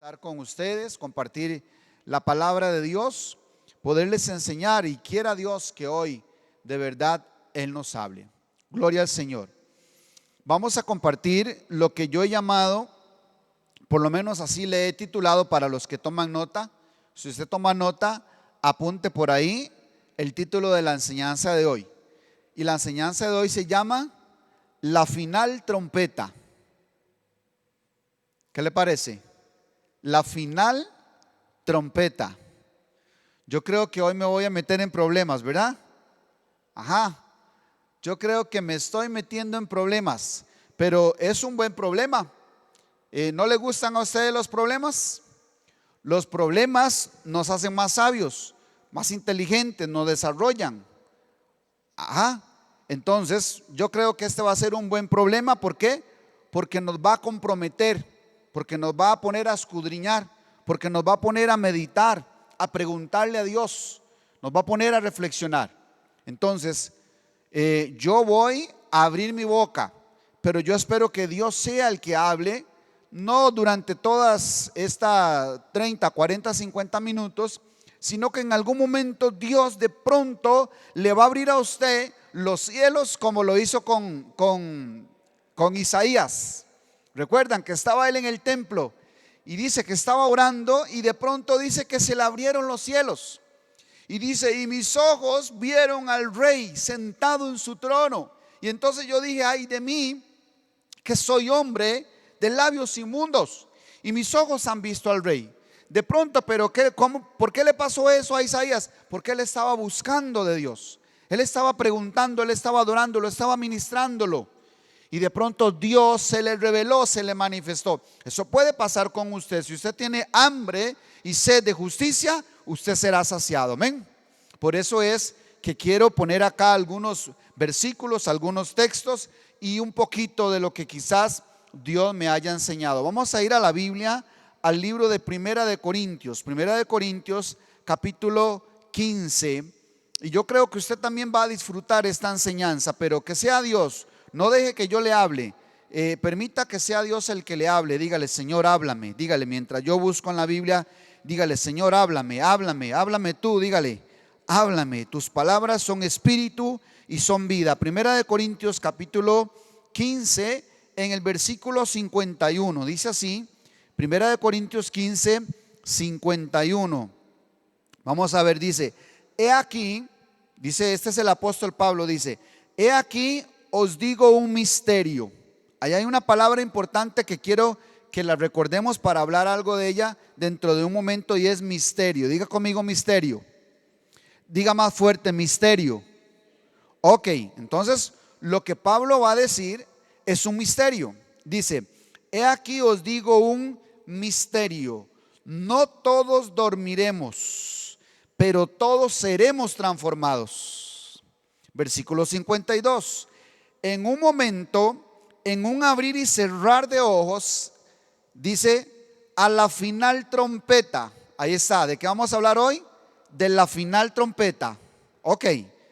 Estar con ustedes, compartir la palabra de Dios, poderles enseñar, y quiera Dios que hoy de verdad Él nos hable. Gloria al Señor. Vamos a compartir lo que yo he llamado, por lo menos así le he titulado para los que toman nota. Si usted toma nota, apunte por ahí el título de la enseñanza de hoy. Y la enseñanza de hoy se llama La final trompeta. ¿Qué le parece? La final trompeta. Yo creo que hoy me voy a meter en problemas, ¿verdad? Yo creo que me estoy metiendo en problemas, pero es un buen problema. ¿No le gustan a ustedes los problemas? Los problemas nos hacen más sabios, más inteligentes, nos desarrollan. Entonces yo creo que este va a ser un buen problema. ¿Por qué? Porque nos va a comprometer, porque nos va a poner a escudriñar, porque nos va a poner a meditar, a preguntarle a Dios, nos va a poner a reflexionar. Entonces yo voy a abrir mi boca, pero yo espero que Dios sea el que hable, no durante todas estas 30, 40, 50 minutos, sino que en algún momento Dios de pronto le va a abrir a usted los cielos, como lo hizo con Isaías. Recuerdan que estaba él en el templo y dice que estaba orando, y de pronto dice que se le abrieron los cielos. Y dice: y mis ojos vieron al rey sentado en su trono. Y entonces yo dije: ay de mí, que soy hombre de labios inmundos, y mis ojos han visto al rey. De pronto, pero ¿por qué le pasó eso a Isaías? Porque él estaba buscando de Dios, él estaba preguntando, él estaba adorándolo, estaba ministrándolo. Y de pronto Dios se le reveló, se le manifestó. Eso puede pasar con usted. Si usted tiene hambre y sed de justicia, usted será saciado. Amén. Por eso es que quiero poner acá algunos versículos, algunos textos y un poquito de lo que quizás Dios me haya enseñado. Vamos a ir a la Biblia, al libro de Primera de Corintios capítulo 15. Y yo creo que usted también va a disfrutar esta enseñanza, pero que sea Dios. No deje que yo le hable, permita que sea Dios el que le hable. Dígale: Señor, háblame. Dígale, mientras yo busco en la Biblia, dígale: Señor, háblame, háblame, háblame tú. Dígale: háblame, tus palabras son espíritu y son vida. Primera de Corintios capítulo 15, en el versículo 51, dice así. Primera de Corintios 15, 51. Vamos a ver, dice: he aquí, dice, este es el apóstol Pablo, dice: he aquí os digo un misterio. Ahí hay una palabra importante que quiero que la recordemos para hablar algo de ella dentro de un momento, y es misterio. Diga conmigo: misterio. Diga más fuerte: misterio. Ok, entonces lo que Pablo va a decir es un misterio. Dice: he aquí os digo un misterio. No todos dormiremos, pero todos seremos transformados. Versículo 52. En un momento, en un abrir y cerrar de ojos, dice, a la final trompeta. Ahí está. ¿De qué vamos a hablar hoy? De la final trompeta. Ok,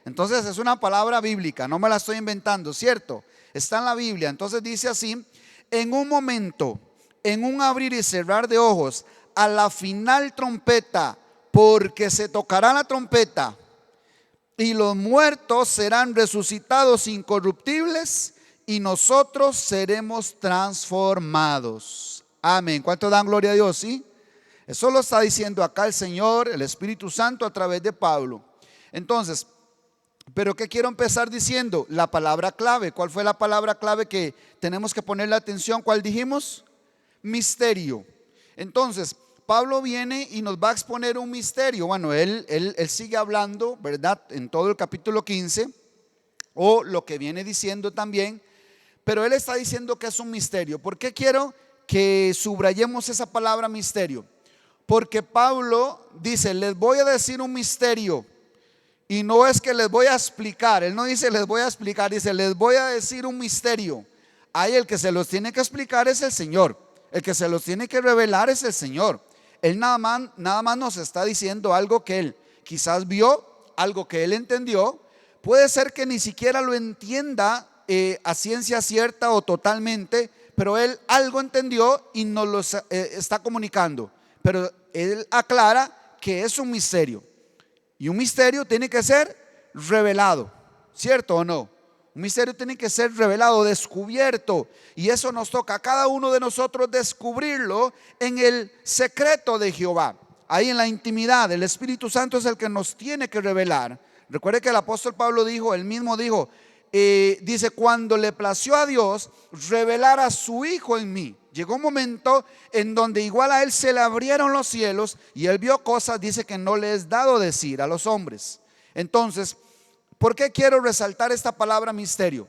entonces es una palabra bíblica, no me la estoy inventando, ¿cierto? Está en la Biblia. Entonces dice así: en un momento, en un abrir y cerrar de ojos, a la final trompeta, porque se tocará la trompeta, y los muertos serán resucitados incorruptibles, y nosotros seremos transformados. Amén. ¿Cuánto dan gloria a Dios? ¿Sí? Eso lo está diciendo acá el Señor, el Espíritu Santo, a través de Pablo. Entonces, pero ¿qué quiero empezar diciendo? La palabra clave. ¿Cuál fue la palabra clave que tenemos que ponerle atención? ¿Cuál dijimos? Misterio. Entonces Pablo viene y nos va a exponer un misterio. Bueno, él sigue hablando, ¿verdad?, en todo el capítulo 15, o lo que viene diciendo también, pero él está diciendo que es un misterio. ¿Por qué quiero que subrayemos esa palabra misterio? Porque Pablo dice: les voy a decir un misterio, y no es que les voy a explicar. Él no dice les voy a explicar, dice les voy a decir un misterio. Ahí el que se los tiene que explicar es el Señor, el que se los tiene que revelar es el Señor. Él nada más nos está diciendo algo que él quizás vio, algo que él entendió. Puede ser que ni siquiera lo entienda a ciencia cierta o totalmente, pero él algo entendió y nos lo está comunicando. Pero él aclara que es un misterio. Y un misterio tiene que ser revelado, ¿cierto o no? Un misterio tiene que ser revelado, descubierto. Y eso nos toca a cada uno de nosotros descubrirlo en el secreto de Jehová. Ahí en la intimidad, el Espíritu Santo es el que nos tiene que revelar. Recuerde que el apóstol Pablo dijo, él mismo dijo, dice, cuando le plació a Dios revelar a su Hijo en mí. Llegó un momento en donde igual a él se le abrieron los cielos y él vio cosas, dice, que no le es dado decir a los hombres. Entonces, ¿por qué quiero resaltar esta palabra misterio?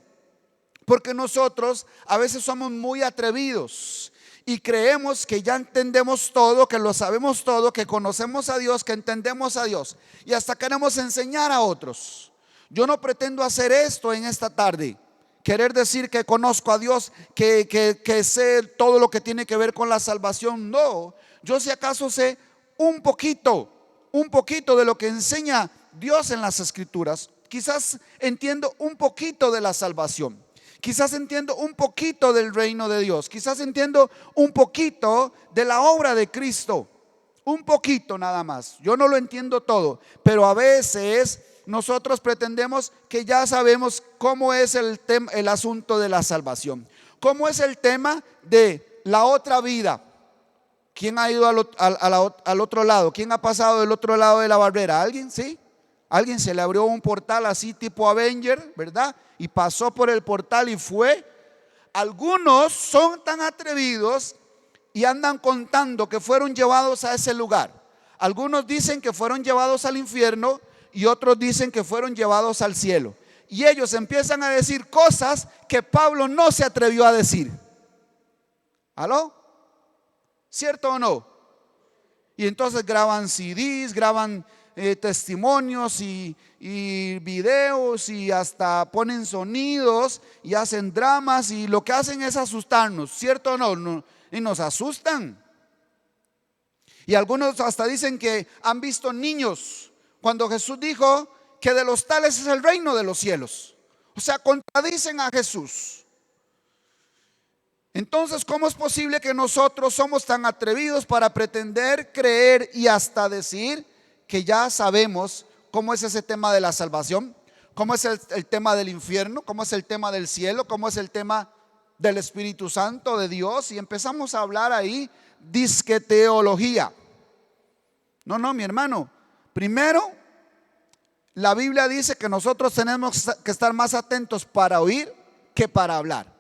Porque nosotros a veces somos muy atrevidos y creemos que ya entendemos todo, que lo sabemos todo, que conocemos a Dios, que entendemos a Dios, y hasta queremos enseñar a otros. Yo no pretendo hacer esto en esta tarde, querer decir que conozco a Dios, que sé todo lo que tiene que ver con la salvación. No, yo si acaso sé un poquito de lo que enseña Dios en las Escrituras. Quizás entiendo un poquito de la salvación. Quizás entiendo un poquito del reino de Dios. Quizás entiendo un poquito de la obra de Cristo. Un poquito nada más. Yo no lo entiendo todo, pero a veces nosotros pretendemos que ya sabemos cómo es el asunto de la salvación. ¿Cómo es el tema de la otra vida? ¿Quién ha ido al otro lado? ¿Quién ha pasado del otro lado de la barrera? ¿Alguien? ¿Sí? Alguien se le abrió un portal así tipo Avenger, ¿verdad? Y pasó por el portal y fue. Algunos son tan atrevidos y andan contando que fueron llevados a ese lugar. Algunos dicen que fueron llevados al infierno y otros dicen que fueron llevados al cielo. Y ellos empiezan a decir cosas que Pablo no se atrevió a decir. ¿Aló? ¿Cierto o no? Y entonces graban CDs, graban testimonios y videos y hasta ponen sonidos y hacen dramas, y lo que hacen es asustarnos, ¿cierto o no? Y nos asustan. Y algunos hasta dicen que han visto niños cuando Jesús dijo que de los tales es el reino de los cielos. O sea, contradicen a Jesús. Entonces, ¿cómo es posible que nosotros somos tan atrevidos para pretender creer y hasta decir que ya sabemos cómo es ese tema de la salvación? ¿Cómo es el tema del infierno? ¿Cómo es el tema del cielo? ¿Cómo es el tema del Espíritu Santo de Dios? Y empezamos a hablar ahí disque teología. No, mi hermano. Primero, la Biblia dice que nosotros tenemos que estar más atentos para oír que para hablar.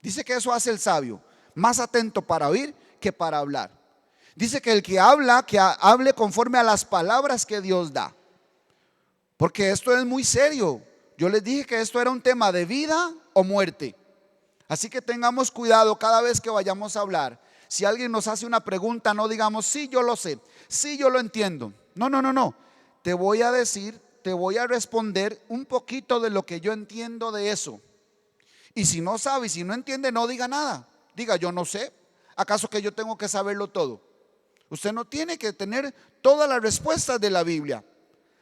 Dice que eso hace el sabio, más atento para oír que para hablar. Dice que el que habla, que hable conforme a las palabras que Dios da. Porque esto es muy serio. Yo les dije que esto era un tema de vida o muerte. Así que tengamos cuidado cada vez que vayamos a hablar. Si alguien nos hace una pregunta, no digamos, sí, yo lo sé, sí, yo lo entiendo. No. Te voy a decir, te voy a responder un poquito de lo que yo entiendo de eso. Y si no sabe y si no entiende, no diga nada. Diga, yo no sé. ¿Acaso que yo tengo que saberlo todo? Usted no tiene que tener todas las respuestas de la Biblia.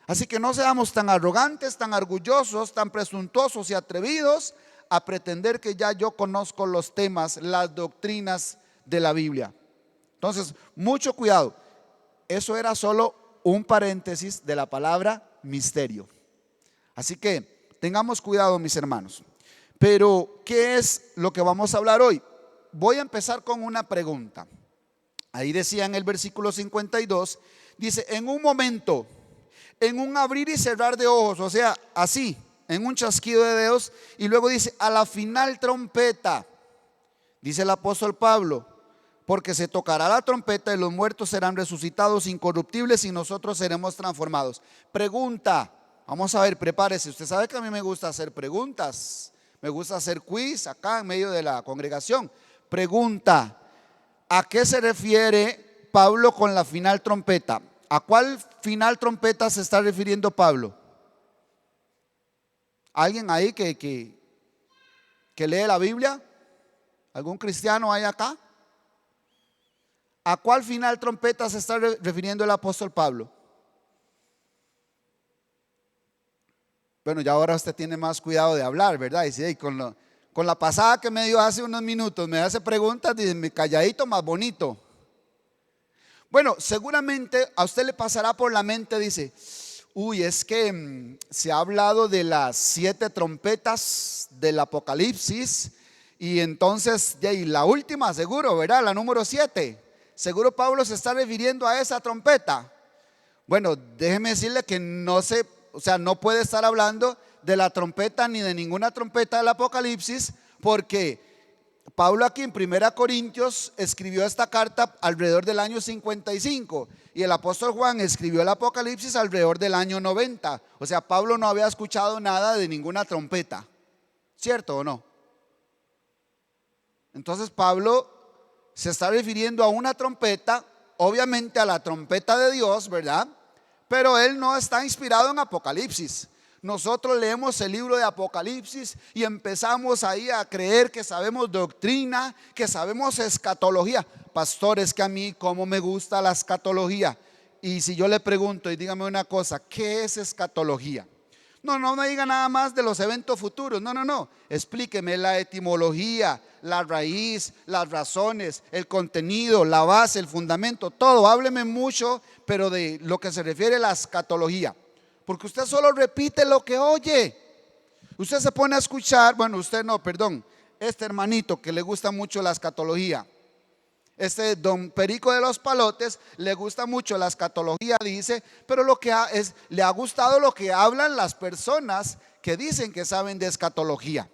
Así que no seamos tan arrogantes, tan orgullosos, tan presuntuosos y atrevidos a pretender que ya yo conozco los temas, las doctrinas de la Biblia. Entonces, mucho cuidado. Eso era solo un paréntesis de la palabra misterio. Así que tengamos cuidado, mis hermanos. Pero, ¿qué es lo que vamos a hablar hoy? Voy a empezar con una pregunta. Ahí decía en el versículo 52, dice, en un momento, en un abrir y cerrar de ojos, o sea, así, en un chasquido de dedos, y luego dice, a la final trompeta, dice el apóstol Pablo, porque se tocará la trompeta y los muertos serán resucitados incorruptibles y nosotros seremos transformados. Pregunta, vamos a ver, prepárese. Usted sabe que a mí me gusta hacer preguntas. Me gusta hacer quiz acá en medio de la congregación. Pregunta, ¿a qué se refiere Pablo con la final trompeta? ¿A cuál final trompeta se está refiriendo Pablo? ¿Alguien ahí que lee la Biblia? ¿Algún cristiano hay acá? ¿A cuál final trompeta se está refiriendo el apóstol Pablo? Bueno, ya ahora usted tiene más cuidado de hablar, ¿verdad? Y sí, con Con la pasada que me dio hace unos minutos, me hace preguntas y mi calladito más bonito. Bueno, seguramente a usted le pasará por la mente, dice, uy, es que se ha hablado de las 7 trompetas del Apocalipsis y entonces de ahí la última, seguro, ¿verdad? La número 7. Seguro Pablo se está refiriendo a esa trompeta. Bueno, déjeme decirle que no puede estar hablando de la trompeta ni de ninguna trompeta del Apocalipsis, porque Pablo aquí en 1 Corintios escribió esta carta alrededor del año 55 y el apóstol Juan escribió el Apocalipsis alrededor del año 90. O sea, Pablo no había escuchado nada de ninguna trompeta, ¿cierto o no? Entonces Pablo se está refiriendo a una trompeta, obviamente a la trompeta de Dios, ¿verdad? Pero él no está inspirado en Apocalipsis. Nosotros leemos el libro de Apocalipsis y empezamos ahí a creer que sabemos doctrina, que sabemos escatología. Pastores, que a mí cómo me gusta la escatología. Y si yo le pregunto y dígame una cosa, ¿qué es escatología? No me diga nada más de los eventos futuros, no, explíqueme la etimología, la raíz, las razones, el contenido, la base, el fundamento, todo, hábleme mucho, pero de lo que se refiere a la escatología, porque usted solo repite lo que oye, usted se pone a escuchar, bueno, usted no, perdón, este hermanito que le gusta mucho la escatología, este don Perico de los Palotes, le gusta mucho la escatología, dice, pero le ha gustado lo que hablan las personas que dicen que saben de escatología,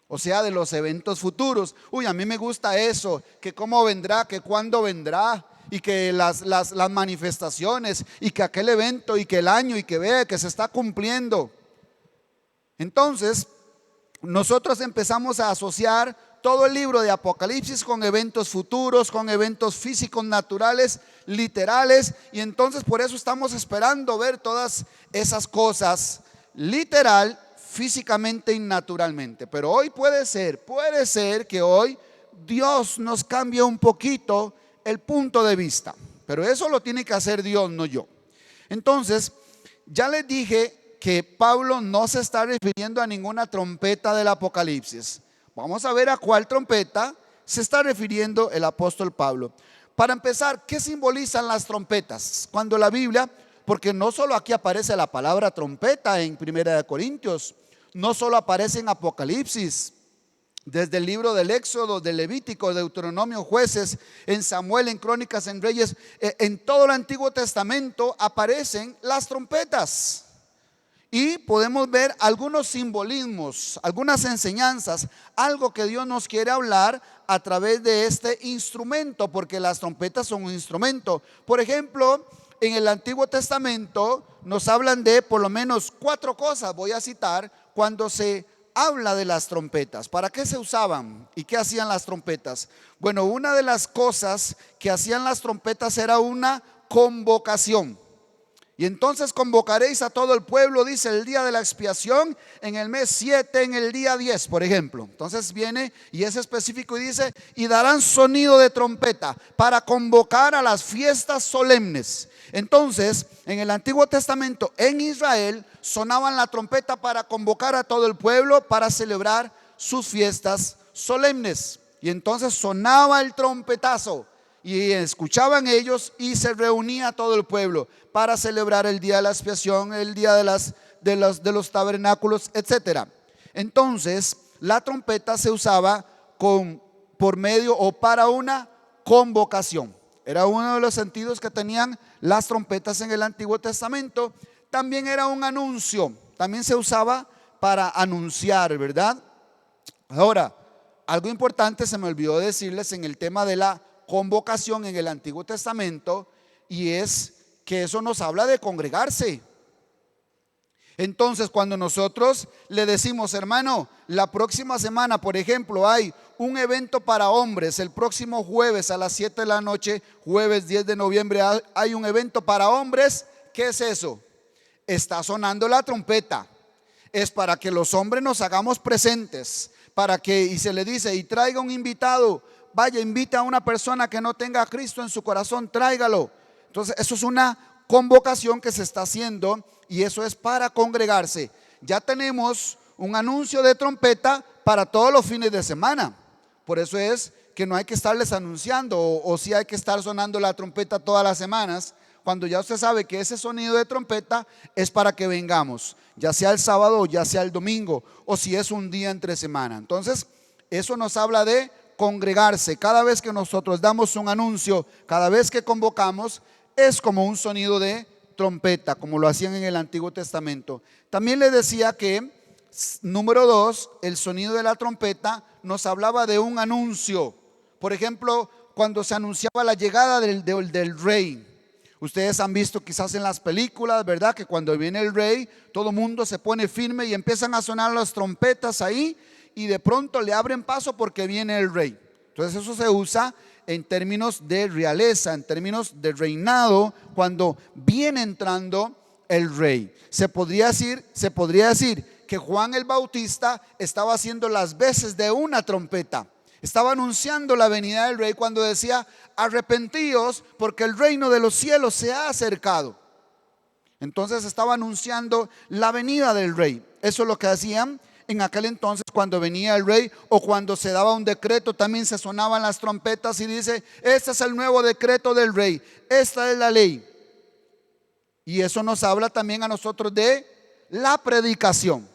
o sea, de los eventos futuros. Uy, a mí me gusta eso, que cómo vendrá, que cuándo vendrá, y que las manifestaciones, y que aquel evento, y que el año, y que vea que se está cumpliendo. Entonces, nosotros empezamos a asociar todo el libro de Apocalipsis con eventos futuros, con eventos físicos, naturales, literales, y entonces por eso estamos esperando ver todas esas cosas literal, físicamente y naturalmente. Pero hoy puede ser que hoy Dios nos cambie un poquito el punto de vista, pero eso lo tiene que hacer Dios, no yo. Entonces, ya les dije que Pablo no se está refiriendo a ninguna trompeta del Apocalipsis. Vamos a ver a cuál trompeta se está refiriendo el apóstol Pablo. Para empezar, ¿qué simbolizan las trompetas? Cuando la Biblia, porque no solo aquí aparece la palabra trompeta en 1 Corintios, no solo aparece en Apocalipsis, desde el libro del Éxodo, del Levítico, Deuteronomio, Jueces, en Samuel, en Crónicas, en Reyes, en todo el Antiguo Testamento aparecen las trompetas. Y podemos ver algunos simbolismos, algunas enseñanzas, algo que Dios nos quiere hablar a través de este instrumento, porque las trompetas son un instrumento. Por ejemplo, en el Antiguo Testamento nos hablan de por lo menos 4 cosas, voy a citar, cuando se habla de las trompetas. ¿Para qué se usaban y qué hacían las trompetas? Bueno, una de las cosas que hacían las trompetas era una convocación. Y entonces convocaréis a todo el pueblo, dice, el día de la expiación, en el mes 7, en el día 10, por ejemplo. Entonces viene y es específico y dice, y darán sonido de trompeta para convocar a las fiestas solemnes. Entonces, en el Antiguo Testamento, en Israel, sonaban la trompeta para convocar a todo el pueblo para celebrar sus fiestas solemnes. Y entonces sonaba el trompetazo. Y escuchaban ellos y se reunía todo el pueblo para celebrar el día de la expiación, el día de los tabernáculos, etc. Entonces la trompeta se usaba por medio o para una convocación. Era uno de los sentidos que tenían las trompetas en el Antiguo Testamento. También era un anuncio, también se usaba para anunciar, ¿verdad? Ahora, algo importante se me olvidó decirles en el tema de la convocación en el Antiguo Testamento, y es que eso nos habla de congregarse. Entonces, cuando nosotros le decimos, hermano, la próxima semana, por ejemplo, hay un evento para hombres, el próximo jueves a las 7 de la noche, jueves 10 de noviembre, hay un evento para hombres. ¿Qué es eso? Está sonando la trompeta. Es para que los hombres nos hagamos presentes, y se le dice, y traiga un invitado. Vaya, invita a una persona que no tenga a Cristo en su corazón, tráigalo. Entonces eso es una convocación que se está haciendo y eso es para congregarse. Ya tenemos un anuncio de trompeta para todos los fines de semana. Por eso es que no hay que estarles anunciando o sí hay que estar sonando la trompeta todas las semanas, cuando ya usted sabe que ese sonido de trompeta es para que vengamos, ya sea el sábado o ya sea el domingo, o si es un día entre semana. Entonces, eso nos habla de congregarse. Cada vez que nosotros damos un anuncio, cada vez que convocamos, es como un sonido de trompeta, como lo hacían en el Antiguo Testamento. También le decía que, número 2, el sonido de la trompeta nos hablaba de un anuncio. Por ejemplo, cuando se anunciaba la llegada del rey. Ustedes han visto quizás en las películas, ¿verdad? Que cuando viene el rey, todo el mundo se pone firme y empiezan a sonar las trompetas ahí, y de pronto le abren paso porque viene el rey. Entonces eso se usa en términos de realeza, en términos de reinado, cuando viene entrando el rey. Se podría decir que Juan el Bautista estaba haciendo las veces de una trompeta. Estaba anunciando la venida del rey cuando decía: arrepentíos porque el reino de los cielos se ha acercado. Entonces estaba anunciando la venida del rey. Eso es lo que hacían en aquel entonces cuando venía el rey, o cuando se daba un decreto, también se sonaban las trompetas y dice: este es el nuevo decreto del rey, esta es la ley. Y eso nos habla también a nosotros de la predicación.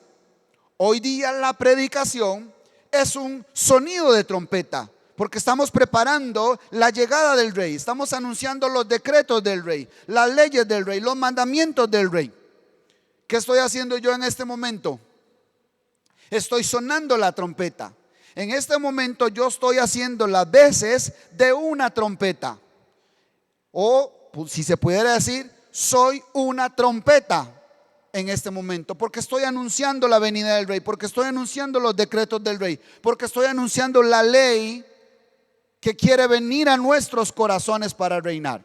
Hoy día la predicación es un sonido de trompeta, porque estamos preparando la llegada del rey, estamos anunciando los decretos del rey, las leyes del rey, los mandamientos del rey. ¿Qué estoy haciendo yo en este momento? Estoy sonando la trompeta. En este momento yo estoy haciendo las veces de una trompeta, o si se pudiera decir, soy una trompeta en este momento, porque estoy anunciando la venida del rey, porque estoy anunciando los decretos del rey, porque estoy anunciando la ley que quiere venir a nuestros corazones para reinar.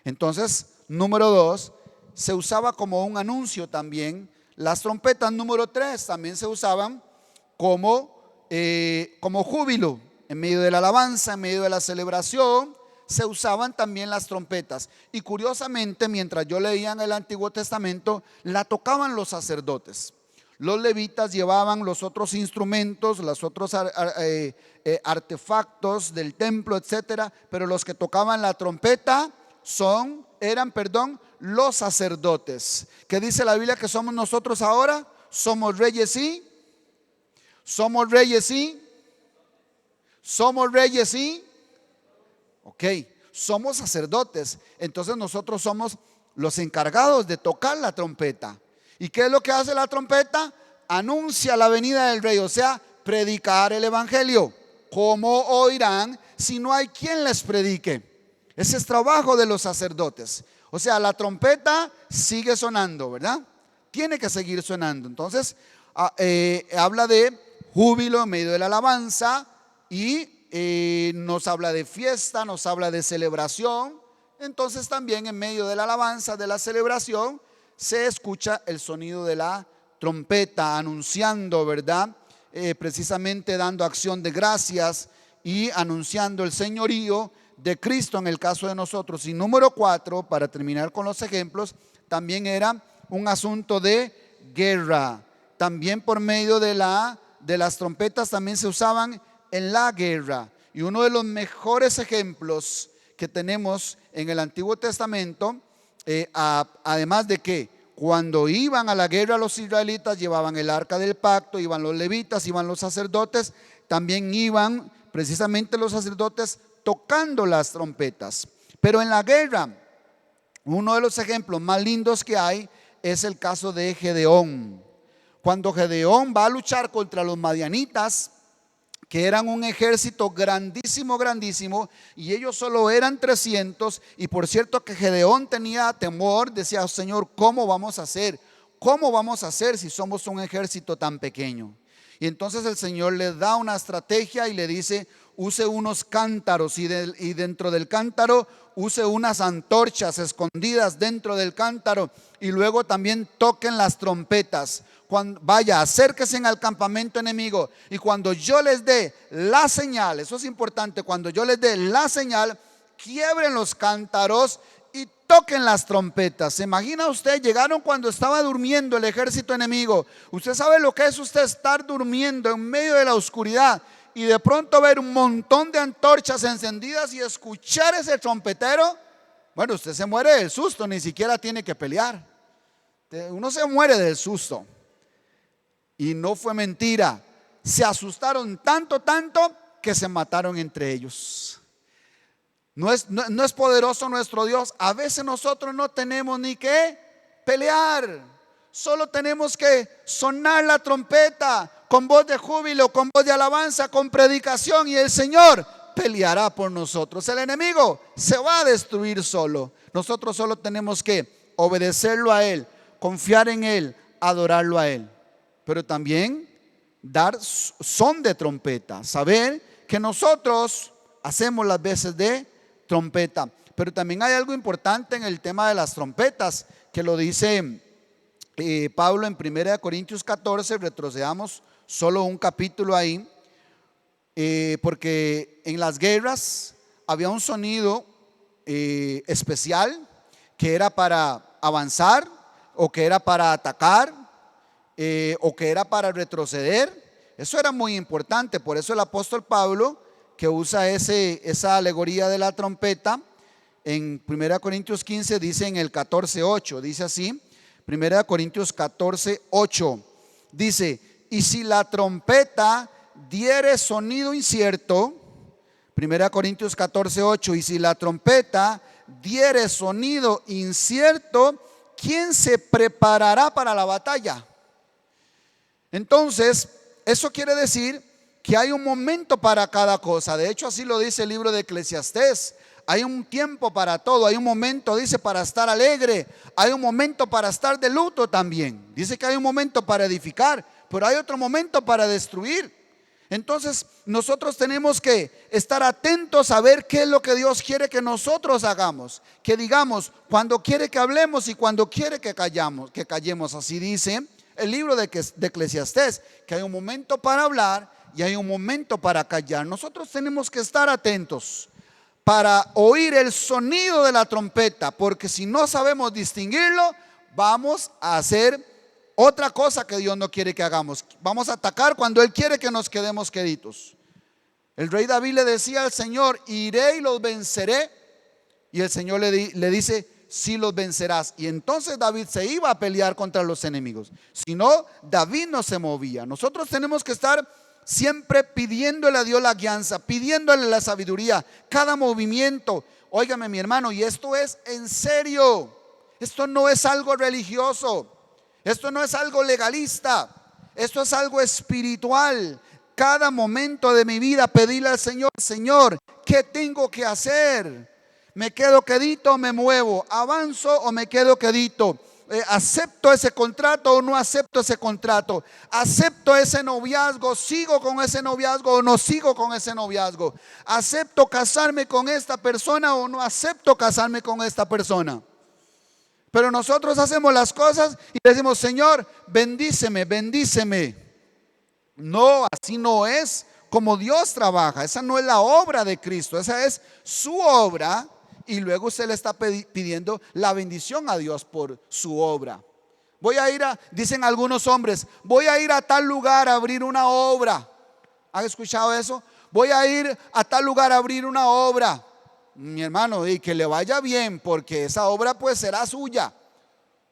Entonces, número 2, se usaba como un anuncio también. Las trompetas, número 3, también se usaban como júbilo. En medio de la alabanza, en medio de la celebración, se usaban también las trompetas. Y curiosamente, mientras yo leía en el Antiguo Testamento, la tocaban los sacerdotes. Los levitas llevaban los otros instrumentos, los otros artefactos del templo, etcétera, pero los que tocaban la trompeta eran los sacerdotes. ¿Qué dice la Biblia que somos nosotros ahora? Somos reyes y ok, somos sacerdotes. Entonces nosotros somos los encargados de tocar la trompeta. ¿Y qué es lo que hace la trompeta? Anuncia la venida del rey, o sea, predicar el evangelio. ¿Cómo oirán si no hay quien les predique? Ese es trabajo de los sacerdotes. O sea, la trompeta sigue sonando, ¿verdad? Tiene que seguir sonando. Entonces, habla de júbilo en medio de la alabanza, y nos habla de fiesta, nos habla de celebración. Entonces también en medio de la alabanza, de la celebración, se escucha el sonido de la trompeta anunciando, ¿verdad? Precisamente dando acción de gracias y anunciando el señorío de Cristo en el caso de nosotros. Y número 4, para terminar con los ejemplos, también era un asunto de guerra. También por medio de las trompetas también se usaban en la guerra. Y uno de los mejores ejemplos que tenemos en el Antiguo Testamento, además de que cuando iban a la guerra los israelitas llevaban el arca del pacto, iban los levitas, iban los sacerdotes, también iban precisamente los sacerdotes tocando las trompetas. Pero en la guerra, uno de los ejemplos más lindos que hay es el caso de Gedeón. Cuando Gedeón va a luchar contra los madianitas, que eran un ejército grandísimo, y ellos solo eran 300, y por cierto que Gedeón tenía temor, decía: Señor, ¿cómo vamos a hacer? ¿Cómo vamos a hacer si somos un ejército tan pequeño? Y entonces el Señor le da una estrategia y le dice: use unos cántaros, y dentro del cántaro use unas antorchas escondidas dentro del cántaro, y luego también toquen las trompetas. Acérquense al campamento enemigo, y cuando yo les dé la señal, eso es importante, cuando yo les dé la señal, quiebren los cántaros y toquen las trompetas. ¿Se imagina usted? Llegaron cuando estaba durmiendo el ejército enemigo. Usted sabe lo que es usted estar durmiendo en medio de la oscuridad y de pronto ver un montón de antorchas encendidas y escuchar ese trompetero. Bueno, usted se muere del susto, ni siquiera tiene que pelear. Uno se muere del susto. Y no fue mentira. Se asustaron tanto que se mataron entre ellos. No es poderoso nuestro Dios. A veces nosotros no tenemos ni que pelear. Solo tenemos que sonar la trompeta con voz de júbilo, con voz de alabanza, con predicación, y el Señor peleará por nosotros. El enemigo se va a destruir solo. Nosotros solo tenemos que obedecerlo a Él, confiar en Él, adorarlo a Él. Pero también dar son de trompeta, saber que nosotros hacemos las veces de trompeta. Pero también hay algo importante en el tema de las trompetas, que lo dice Pablo en 1 Corintios 14. Retrocedamos solo un capítulo ahí, porque en las guerras había un sonido especial, que era para avanzar, o que era para atacar, o que era para retroceder. Eso era muy importante. Por eso el apóstol Pablo, que usa esa alegoría de la trompeta, en 1 Corintios 15 dice en el 14:8, dice así, 1 Corintios 14:8, dice: y si la trompeta diere sonido incierto, 1 Corintios 14:8, y si la trompeta diere sonido incierto, ¿quién se preparará para la batalla? Entonces, eso quiere decir que hay un momento para cada cosa. De hecho, así lo dice el libro de Eclesiastés. Hay un tiempo para todo. Hay un momento, dice, para estar alegre. Hay un momento para estar de luto también. Dice que hay un momento para edificar, pero hay otro momento para destruir. Entonces, nosotros tenemos que estar atentos a ver qué es lo que Dios quiere que nosotros hagamos, que digamos cuando quiere que hablemos y cuando quiere que callemos. Así dice el libro de Eclesiastés, que hay un momento para hablar y hay un momento para callar. Nosotros tenemos que estar atentos para oír el sonido de la trompeta, porque si no sabemos distinguirlo, vamos a hacer otra cosa que Dios no quiere que hagamos. Vamos a atacar cuando Él quiere que nos quedemos queditos. El rey David le decía al Señor: iré y los venceré. Y el Señor le dice: sí los vencerás. Y entonces David se iba a pelear contra los enemigos. Si no, David no se movía. Nosotros tenemos que estar siempre pidiéndole a Dios la guianza, pidiéndole la sabiduría, cada movimiento. Óigame, mi hermano, y esto es en serio. Esto no es algo religioso. Esto no es algo legalista. Esto es algo espiritual. Cada momento de mi vida pedirle al Señor: Señor, ¿qué tengo que hacer? ¿Me quedo quedito o me muevo? ¿Avanzo o me quedo quedito? ¿Acepto ese contrato o no acepto ese contrato? ¿Acepto ese noviazgo? ¿Sigo con ese noviazgo o no sigo con ese noviazgo? ¿Acepto casarme con esta persona o no acepto casarme con esta persona? Pero nosotros hacemos las cosas y decimos: Señor, bendíceme, bendíceme. No, así no es como Dios trabaja. Esa no es la obra de Cristo, esa es su obra. Y luego usted le está pidiendo la bendición a Dios por su obra. Dicen algunos hombres: voy a ir a tal lugar a abrir una obra. ¿Han escuchado eso? Voy a ir a tal lugar a abrir una obra. Mi hermano, y que le vaya bien, porque esa obra pues será suya.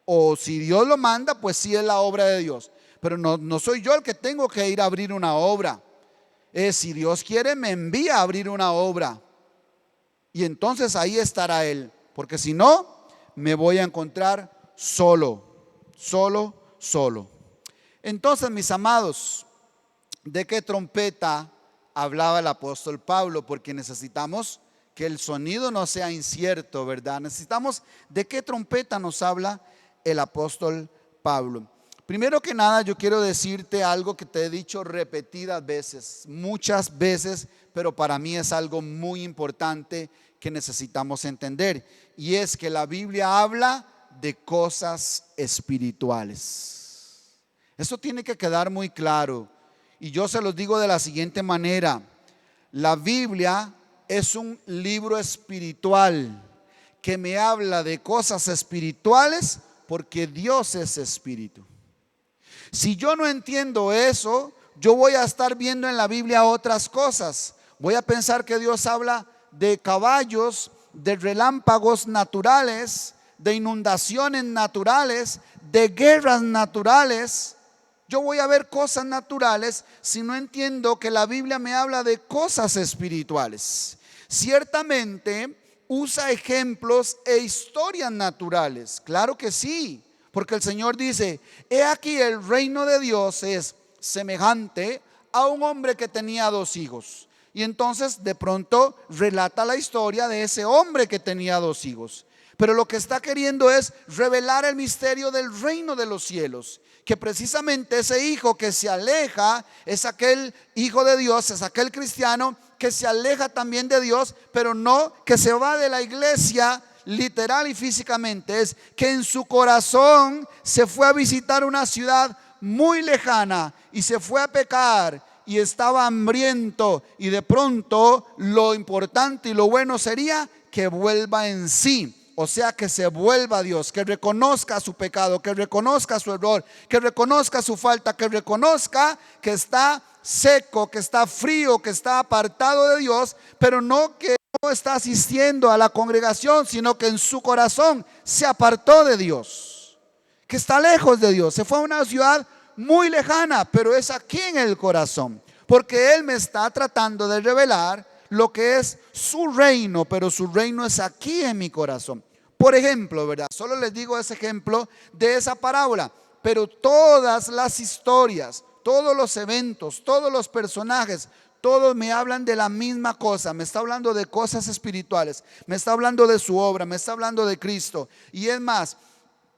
O si Dios lo manda, pues sí es la obra de Dios. Pero no soy yo el que tengo que ir a abrir una obra. Si Dios quiere, me envía a abrir una obra. Y entonces ahí estará Él. Porque si no, me voy a encontrar solo. Entonces, mis amados, ¿de qué trompeta hablaba el apóstol Pablo? Porque necesitamos que el sonido no sea incierto, ¿verdad? Necesitamos, ¿de qué trompeta nos habla el apóstol Pablo? Primero que nada, yo quiero decirte algo que te he dicho repetidas veces, muchas veces, pero para mí es algo muy importante que necesitamos entender, y es que la Biblia habla de cosas espirituales. Eso tiene que quedar muy claro, y yo se los digo de la siguiente manera: la Biblia es un libro espiritual que me habla de cosas espirituales, porque Dios es espíritu. Si yo no entiendo eso, yo voy a estar viendo en la Biblia otras cosas. Voy a pensar que Dios habla de caballos, de relámpagos naturales, de inundaciones naturales, de guerras naturales. Yo voy a ver cosas naturales si no entiendo que la Biblia me habla de cosas espirituales. Ciertamente usa ejemplos e historias naturales. Claro que sí, porque el Señor dice: he aquí el reino de Dios es semejante a un hombre que tenía 2 hijos. Y entonces de pronto relata la historia de ese hombre que tenía 2 hijos. Pero lo que está queriendo es revelar el misterio del reino de los cielos, que precisamente ese hijo que se aleja es aquel hijo de Dios, es aquel cristiano que se aleja también de Dios, pero no que se va de la iglesia literal y físicamente. Es que en su corazón se fue a visitar una ciudad muy lejana y se fue a pecar y estaba hambriento, y de pronto lo importante y lo bueno sería que vuelva en sí. O sea, que se vuelva a Dios, que reconozca su pecado, que reconozca su error, que reconozca su falta, que reconozca que está seco, que está frío, que está apartado de Dios, pero no que no está asistiendo a la congregación, sino que en su corazón se apartó de Dios, que está lejos de Dios, se fue a una ciudad muy lejana, pero es aquí en el corazón, porque Él me está tratando de revelar lo que es su reino, pero su reino es aquí en mi corazón. Por ejemplo, ¿verdad? Solo les digo ese ejemplo de esa parábola, pero todas las historias, todos los eventos, todos los personajes, todos me hablan de la misma cosa. Me está hablando de cosas espirituales, me está hablando de su obra, me está hablando de Cristo. Y es más,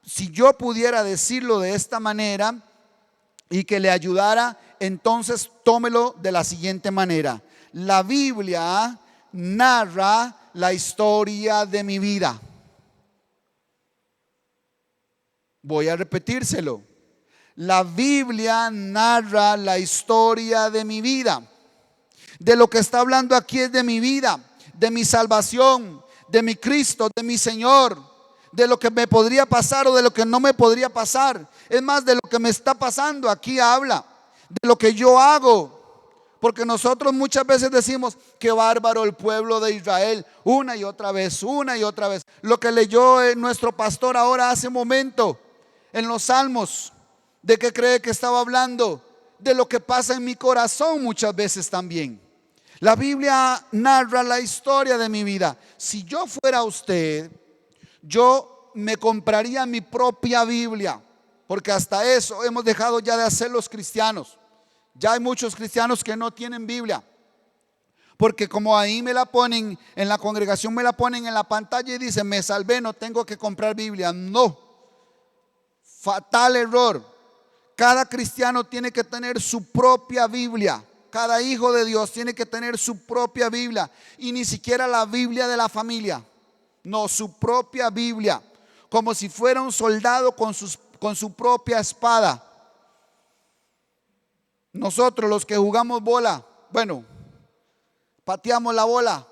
si yo pudiera decirlo de esta manera y que le ayudara, entonces tómelo de la siguiente manera: la Biblia narra la historia de mi vida. Voy a repetírselo: la Biblia narra la historia de mi vida. De lo que está hablando aquí es de mi vida, de mi salvación, de mi Cristo, de mi Señor, de lo que me podría pasar o de lo que no me podría pasar. Es más, de lo que me está pasando aquí habla, de lo que yo hago. Porque nosotros muchas veces decimos: qué bárbaro el pueblo de Israel, una y otra vez, una y otra vez. Lo que leyó nuestro pastor ahora hace un momento en los Salmos, ¿de qué cree que estaba hablando? De lo que pasa en mi corazón muchas veces también. La Biblia narra la historia de mi vida. Si yo fuera usted, yo me compraría mi propia Biblia, porque hasta eso hemos dejado ya de hacer los cristianos. Ya hay muchos cristianos que no tienen Biblia, porque como ahí me la ponen en la congregación, me la ponen en la pantalla y dicen: me salvé, no tengo que comprar Biblia. No, fatal error. Cada cristiano tiene que tener su propia Biblia. Cada hijo de Dios tiene que tener su propia Biblia, y ni siquiera la Biblia de la familia. No, su propia Biblia, como si fuera un soldado con su propia espada. Nosotros los que jugamos bola, bueno, pateamos la bola.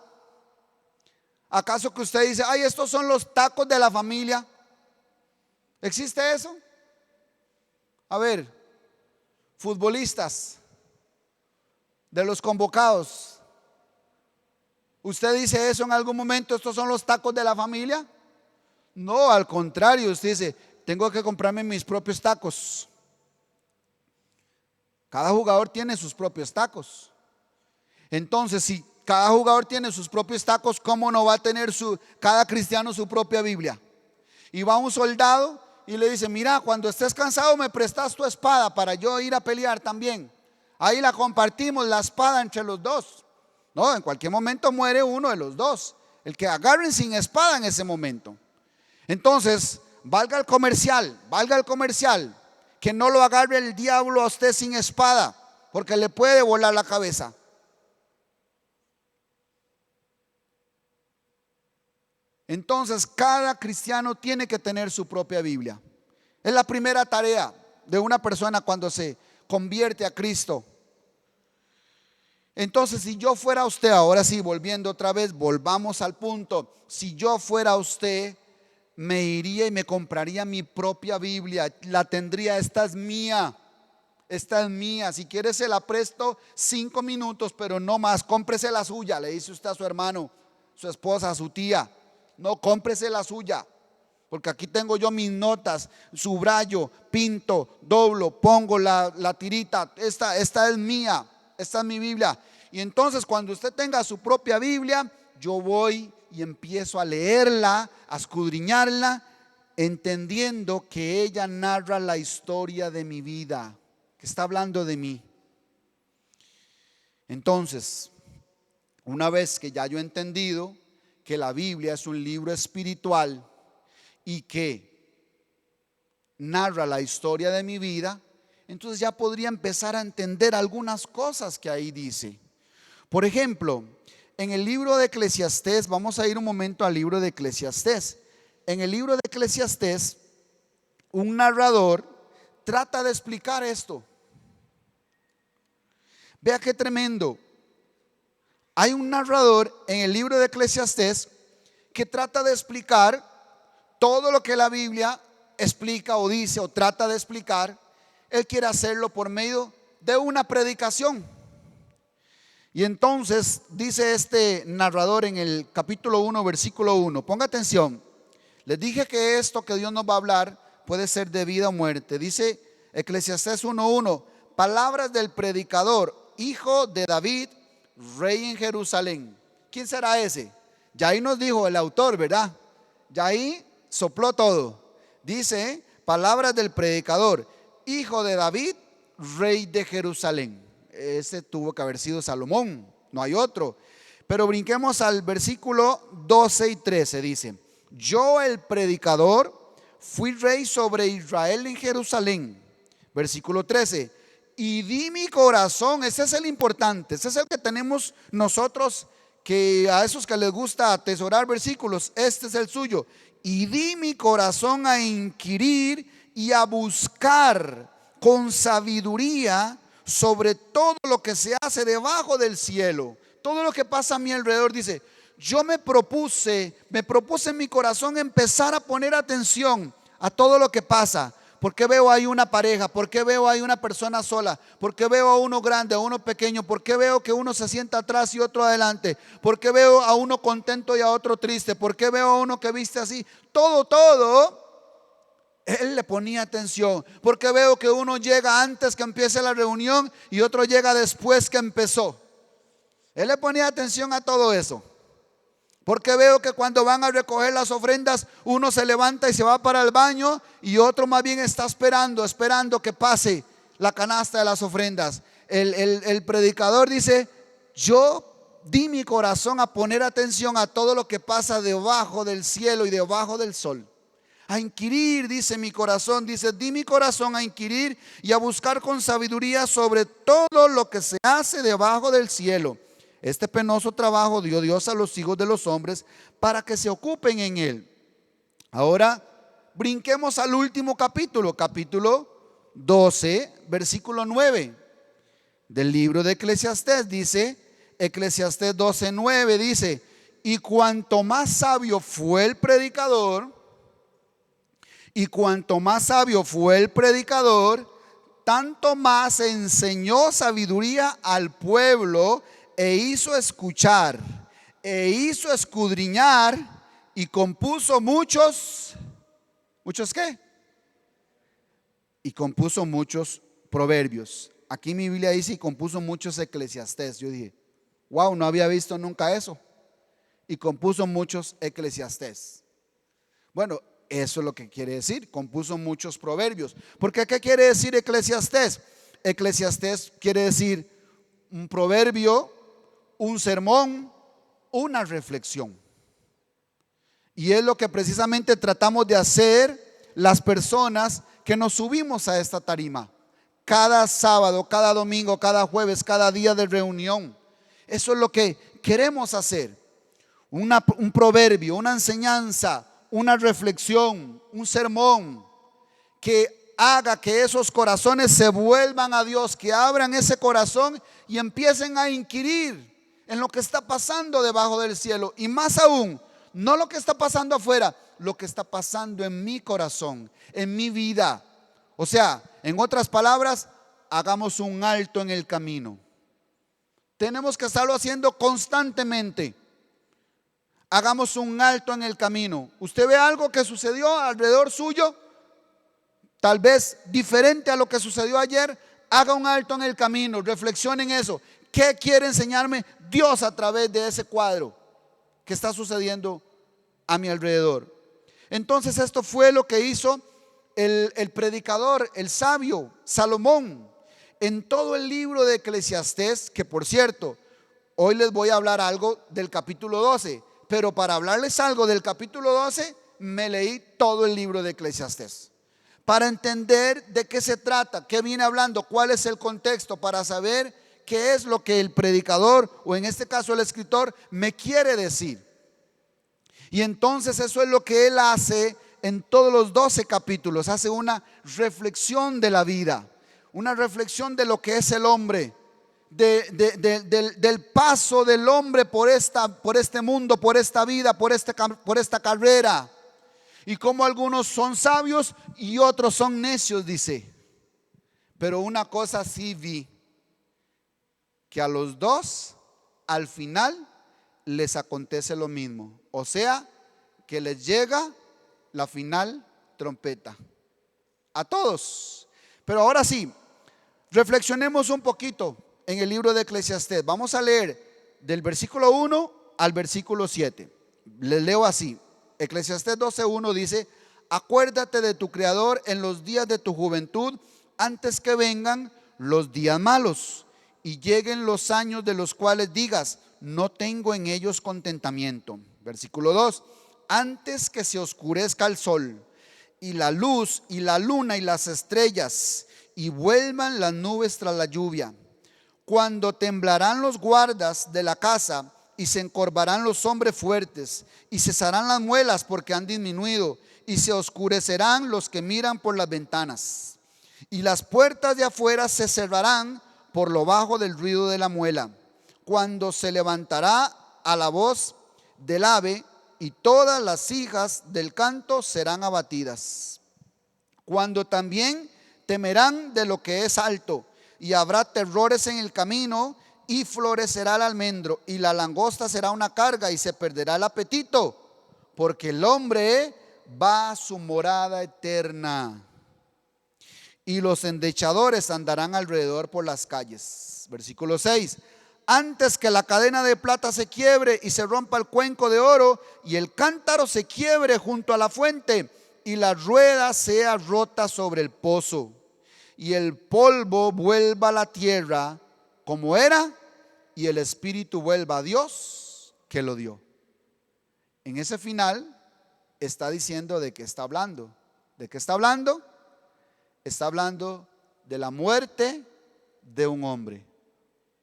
¿Acaso que usted dice: ay, estos son los tacos de la familia? ¿Existe eso? A ver, futbolistas, de los convocados, ¿usted dice eso en algún momento? ¿Estos son los tacos de la familia? No, al contrario, usted dice: tengo que comprarme mis propios tacos. Cada jugador tiene sus propios tacos. Entonces, si cada jugador tiene sus propios tacos, ¿cómo no va a tener cada cristiano su propia Biblia? Y va un soldado y le dice: mira, cuando estés cansado me prestas tu espada para yo ir a pelear también. Ahí la compartimos, la espada, entre los dos. No, en cualquier momento muere uno de los dos, el que agarren sin espada en ese momento. Entonces, valga el comercial, que no lo agarre el diablo a usted sin espada, porque le puede volar la cabeza. Entonces, cada cristiano tiene que tener su propia Biblia. Es la primera tarea de una persona cuando se convierte a Cristo. Entonces, si yo fuera usted, ahora sí, volviendo otra vez, volvamos al punto. Si yo fuera usted, me iría y me compraría mi propia Biblia. La tendría, esta es mía. Esta es mía. Si quiere se la presto 5 minutos, pero no más. Cómprese la suya, le dice usted a su hermano, su esposa, a su tía. No, cómprese la suya. Porque aquí tengo yo mis notas, subrayo, pinto, doblo, pongo la tirita. Esta es mía. Esta es mi Biblia. Y entonces cuando usted tenga su propia Biblia, yo voy y empiezo a leerla, a escudriñarla, entendiendo que ella narra la historia de mi vida, que está hablando de mí. Entonces, una vez que ya yo he entendido que la Biblia es un libro espiritual y que narra la historia de mi vida, entonces ya podría empezar a entender algunas cosas que ahí dice. Por ejemplo, en el libro de Eclesiastés, vamos a ir un momento al libro de Eclesiastés. En el libro de Eclesiastés, un narrador trata de explicar esto. Vea qué tremendo. Hay un narrador en el libro de Eclesiastés que trata de explicar todo lo que la Biblia explica o dice o trata de explicar. Él quiere hacerlo por medio de una predicación. Y entonces dice este narrador en el capítulo 1, versículo 1. Ponga atención. Les dije que esto que Dios nos va a hablar puede ser de vida o muerte. Dice Eclesiastés 1:1. Palabras del predicador, hijo de David, rey en Jerusalén. ¿Quién será ese? Ya ahí nos dijo el autor, ¿verdad? Ya ahí sopló todo. Dice, palabras del predicador, hijo de David, rey de Jerusalén. Ese tuvo que haber sido Salomón, no hay otro. Pero brinquemos al versículo 12 y 13. Dice, yo el predicador fui rey sobre Israel en Jerusalén. Versículo 13, y di mi corazón. Ese es el importante, ese es el que tenemos nosotros, que a esos que les gusta atesorar versículos, este es el suyo. Y di mi corazón a inquirir y a buscar con sabiduría sobre todo lo que se hace debajo del cielo. Todo lo que pasa a mi alrededor. Dice, yo me propuse en mi corazón empezar a poner atención a todo lo que pasa. ¿Por qué veo ahí una pareja? ¿Por qué veo ahí una persona sola? ¿Por qué veo a uno grande, a uno pequeño? ¿Por qué veo que uno se sienta atrás y otro adelante? ¿Por qué veo a uno contento y a otro triste? ¿Por qué veo a uno que viste así? Todo. Él le ponía atención. Porque veo que uno llega antes que empiece la reunión y otro llega después que empezó. Él le ponía atención a todo eso. Porque veo que cuando van a recoger las ofrendas, uno se levanta y se va para el baño y otro más bien está esperando que pase la canasta de las ofrendas. El predicador dice, yo di mi corazón a poner atención a todo lo que pasa debajo del cielo y debajo del sol. A inquirir, dice mi corazón, dice, di mi corazón a inquirir y a buscar con sabiduría sobre todo lo que se hace debajo del cielo. Este penoso trabajo dio Dios a los hijos de los hombres para que se ocupen en él. Ahora brinquemos al último capítulo, capítulo 12, versículo 9 del libro de Eclesiastés. Dice, Eclesiastés 12:9 dice, y cuanto más sabio fue el predicador, tanto más enseñó sabiduría al pueblo e hizo escuchar, e hizo escudriñar y compuso muchos ¿qué? Y compuso muchos proverbios. Aquí mi Biblia dice y compuso muchos Eclesiastés. Yo dije, wow, no había visto nunca eso. Y compuso muchos Eclesiastés. Bueno, eso es lo que quiere decir, compuso muchos proverbios. Porque ¿qué quiere decir Eclesiastés? Eclesiastés quiere decir un proverbio, un sermón, una reflexión. Y es lo que precisamente tratamos de hacer las personas que nos subimos a esta tarima. Cada sábado, cada domingo, cada jueves, cada día de reunión. Eso es lo que queremos hacer. Un proverbio, una enseñanza, una reflexión, un sermón que haga que esos corazones se vuelvan a Dios, que abran ese corazón y empiecen a inquirir en lo que está pasando debajo del cielo. Y más aún, no lo que está pasando afuera, lo que está pasando en mi corazón, en mi vida. O sea, en otras palabras, hagamos un alto en el camino. Tenemos que estarlo haciendo constantemente. Hagamos un alto en el camino. Usted ve algo que sucedió alrededor suyo, tal vez diferente a lo que sucedió ayer. Haga un alto en el camino, reflexione en eso. ¿Qué quiere enseñarme Dios a través de ese cuadro que está sucediendo a mi alrededor? Entonces esto fue lo que hizo el predicador, el sabio Salomón, en todo el libro de Eclesiastés, que por cierto, hoy les voy a hablar algo del capítulo 12, pero para hablarles algo del capítulo 12, me leí todo el libro de Eclesiastés, para entender de qué se trata, qué viene hablando, cuál es el contexto, para saber qué es lo que el predicador, o en este caso el escritor, me quiere decir. Y entonces eso es lo que él hace en todos los 12 capítulos. Hace una reflexión de la vida, una reflexión de lo que es el hombre, del paso del hombre por este mundo, por esta vida, por esta carrera. Y como algunos son sabios y otros son necios, dice. Pero una cosa sí vi, que a los dos al final les acontece lo mismo. O sea, que les llega la final trompeta a todos. Pero ahora sí, reflexionemos un poquito en el libro de Eclesiastés. Vamos a leer del versículo 1 al versículo 7. Les leo así. Eclesiastés 12:1 dice: acuérdate de tu Creador en los días de tu juventud, antes que vengan los días malos y lleguen los años de los cuales digas: no tengo en ellos contentamiento. Versículo 2: antes que se oscurezca el sol y la luz y la luna y las estrellas, y vuelvan las nubes tras la lluvia, cuando temblarán los guardas de la casa y se encorvarán los hombres fuertes, y cesarán las muelas porque han disminuido, y se oscurecerán los que miran por las ventanas, y las puertas de afuera se cerrarán por lo bajo del ruido de la muela, cuando se levantará a la voz del ave, y todas las hijas del canto serán abatidas, cuando también temerán de lo que es alto, y habrá terrores en el camino, y florecerá el almendro, y la langosta será una carga, y se perderá el apetito, porque el hombre va a su morada eterna, y los endechadores andarán alrededor por las calles. Versículo 6: antes que la cadena de plata se quiebre y se rompa el cuenco de oro, y el cántaro se quiebre junto a la fuente, y la rueda sea rota sobre el pozo, y el polvo vuelva a la tierra como era, y el espíritu vuelva a Dios que lo dio. En ese final está diciendo de qué está hablando. ¿De qué está hablando? Está hablando de la muerte de un hombre.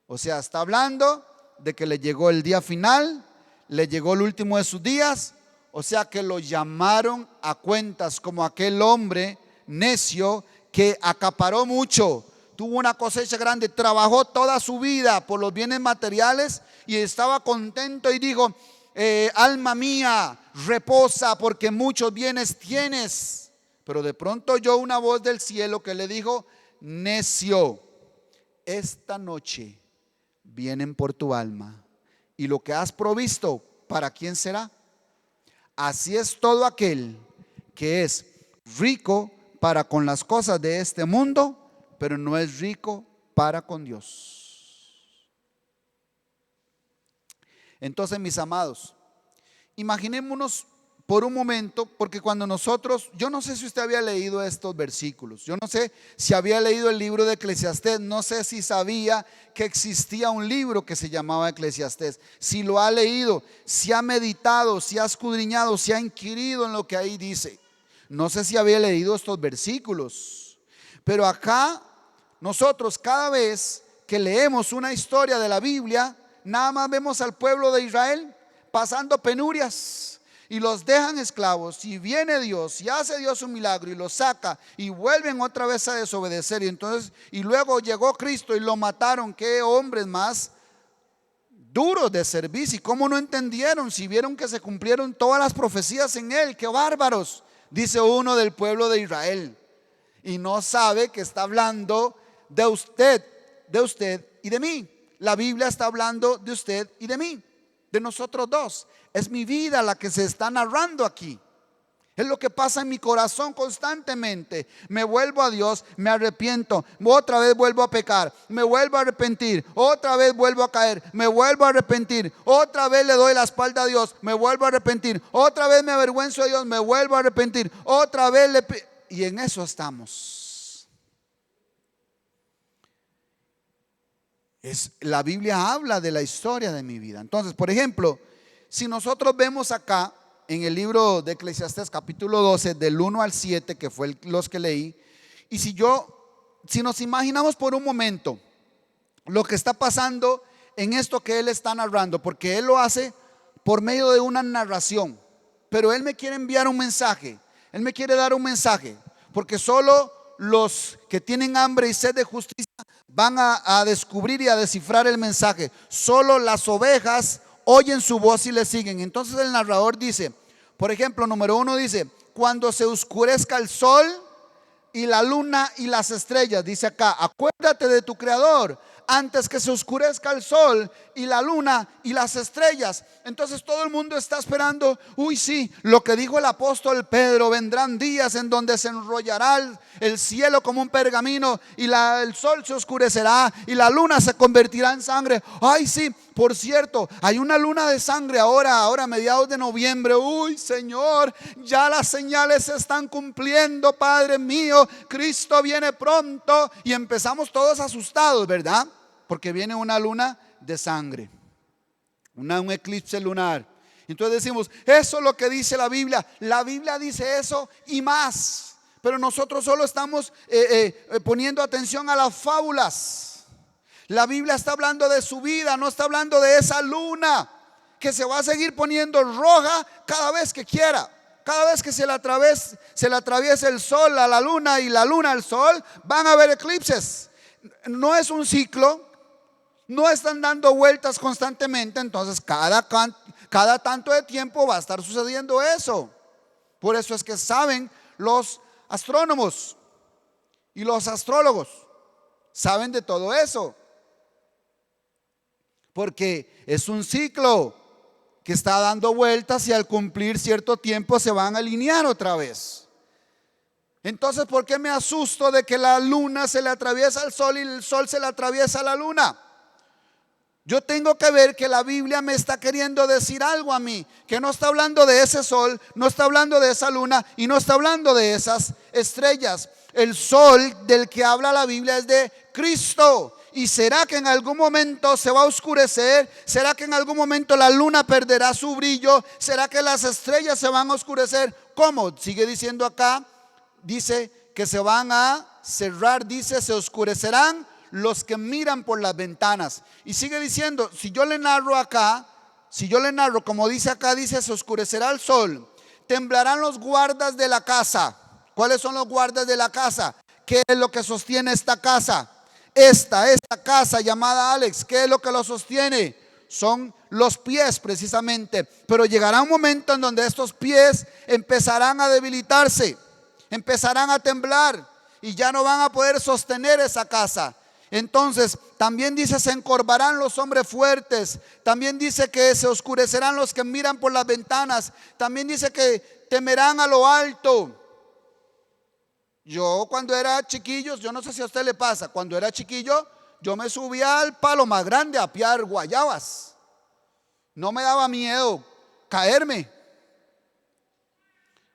O sea, está hablando de que le llegó el día final, le llegó el último de sus días. O sea que lo llamaron a cuentas como aquel hombre necio que acaparó mucho, tuvo una cosecha grande, trabajó toda su vida por los bienes materiales y estaba contento y dijo: alma mía, reposa porque muchos bienes tienes. Pero de pronto oyó una voz del cielo que le dijo: necio, esta noche vienen por tu alma, y lo que has provisto, ¿para quién será? Así es todo aquel que es rico para con las cosas de este mundo, pero no es rico para con Dios. Entonces, mis amados, imaginémonos por un momento, porque cuando nosotros, yo no sé si usted había leído estos versículos, yo no sé si había leído el libro de Eclesiastés, no sé si sabía que existía un libro que se llamaba Eclesiastés, si lo ha leído, si ha meditado, si ha escudriñado, si ha inquirido en lo que ahí dice. No sé si había leído estos versículos, pero acá nosotros cada vez que leemos una historia de la Biblia, nada más vemos al pueblo de Israel pasando penurias. y los dejan esclavos, si viene Dios, si hace Dios un milagro y los saca y vuelven otra vez a desobedecer, y luego llegó Cristo y lo mataron, qué hombres más duros de servicio. Y cómo no entendieron, si vieron que se cumplieron todas las profecías en él, qué bárbaros, dice uno del pueblo de Israel, y no sabe que está hablando de usted y de mí. La Biblia está hablando de usted y de mí, de nosotros dos. Es mi vida la que se está narrando aquí. Es lo que pasa en mi corazón constantemente. Me vuelvo a Dios, me arrepiento, otra vez vuelvo a pecar, me vuelvo a arrepentir, otra vez vuelvo a caer, me vuelvo a arrepentir, otra vez le doy la espalda a Dios, me vuelvo a arrepentir, otra vez me avergüenzo de Dios, me vuelvo a arrepentir, otra vez y en eso estamos. La Biblia habla de la historia de mi vida. Entonces, por ejemplo, si nosotros vemos acá en el libro de Eclesiastés capítulo 12 del 1 al 7, que fue los que leí, y si nos imaginamos por un momento lo que está pasando en esto que él está narrando, porque él lo hace por medio de una narración, pero él me quiere enviar un mensaje, él me quiere dar un mensaje, porque solo los que tienen hambre y sed de justicia van a descubrir y a descifrar el mensaje. Solo las ovejas oyen su voz y le siguen. Entonces el narrador dice, por ejemplo, número 1 dice: cuando se oscurezca el sol y la luna y las estrellas, dice acá, acuérdate de tu creador antes que se oscurezca el sol y la luna y las estrellas. Entonces todo el mundo está esperando, uy, sí, lo que dijo el apóstol Pedro: vendrán días en donde se enrollará el cielo como un pergamino y el sol se oscurecerá y la luna se convertirá en sangre. Ay, sí, por cierto, hay una luna de sangre ahora a mediados de noviembre. Uy, Señor, ya las señales se están cumpliendo, Padre mío, Cristo viene pronto. Y empezamos todos asustados, ¿verdad? Porque viene una luna de sangre, un eclipse lunar. Entonces decimos, eso es lo que dice la Biblia. La Biblia dice eso y más, pero nosotros solo estamos poniendo atención a las fábulas. La Biblia está hablando de su vida, no está hablando de esa luna que se va a seguir poniendo roja cada vez que quiera. Cada vez que se le atraviesa el sol a la luna y la luna al sol, van a haber eclipses. No es un ciclo, no están dando vueltas constantemente. Entonces cada tanto de tiempo va a estar sucediendo eso. Por eso es que saben los astrónomos y los astrólogos, saben de todo eso, porque es un ciclo que está dando vueltas y al cumplir cierto tiempo se van a alinear otra vez. Entonces, ¿por qué me asusto de que la luna se le atraviesa al sol y el sol se le atraviesa a la luna? Yo tengo que ver que la Biblia me está queriendo decir algo a mí, que no está hablando de ese sol, no está hablando de esa luna y no está hablando de esas estrellas. El sol del que habla la Biblia es de Cristo. ¿Y será que en algún momento se va a oscurecer? ¿Será que en algún momento la luna perderá su brillo? ¿Será que las estrellas se van a oscurecer? ¿Cómo? Sigue diciendo acá, dice que se van a cerrar, dice, se oscurecerán los que miran por las ventanas. Y sigue diciendo, si yo le narro acá, como dice acá, dice, se oscurecerá el sol, temblarán los guardas de la casa. ¿Cuáles son los guardas de la casa? ¿Qué es lo que sostiene esta casa? Esta casa llamada Alex, ¿qué es lo que lo sostiene? Son los pies precisamente. Pero llegará un momento en donde estos pies empezarán a debilitarse, empezarán a temblar y ya no van a poder sostener esa casa. Entonces también dice, se encorvarán los hombres fuertes. También dice que se oscurecerán los que miran por las ventanas. También dice que temerán a lo alto. Yo cuando era chiquillo, yo no sé si a usted le pasa, cuando era chiquillo yo me subía al palo más grande a piar guayabas. No me daba miedo caerme.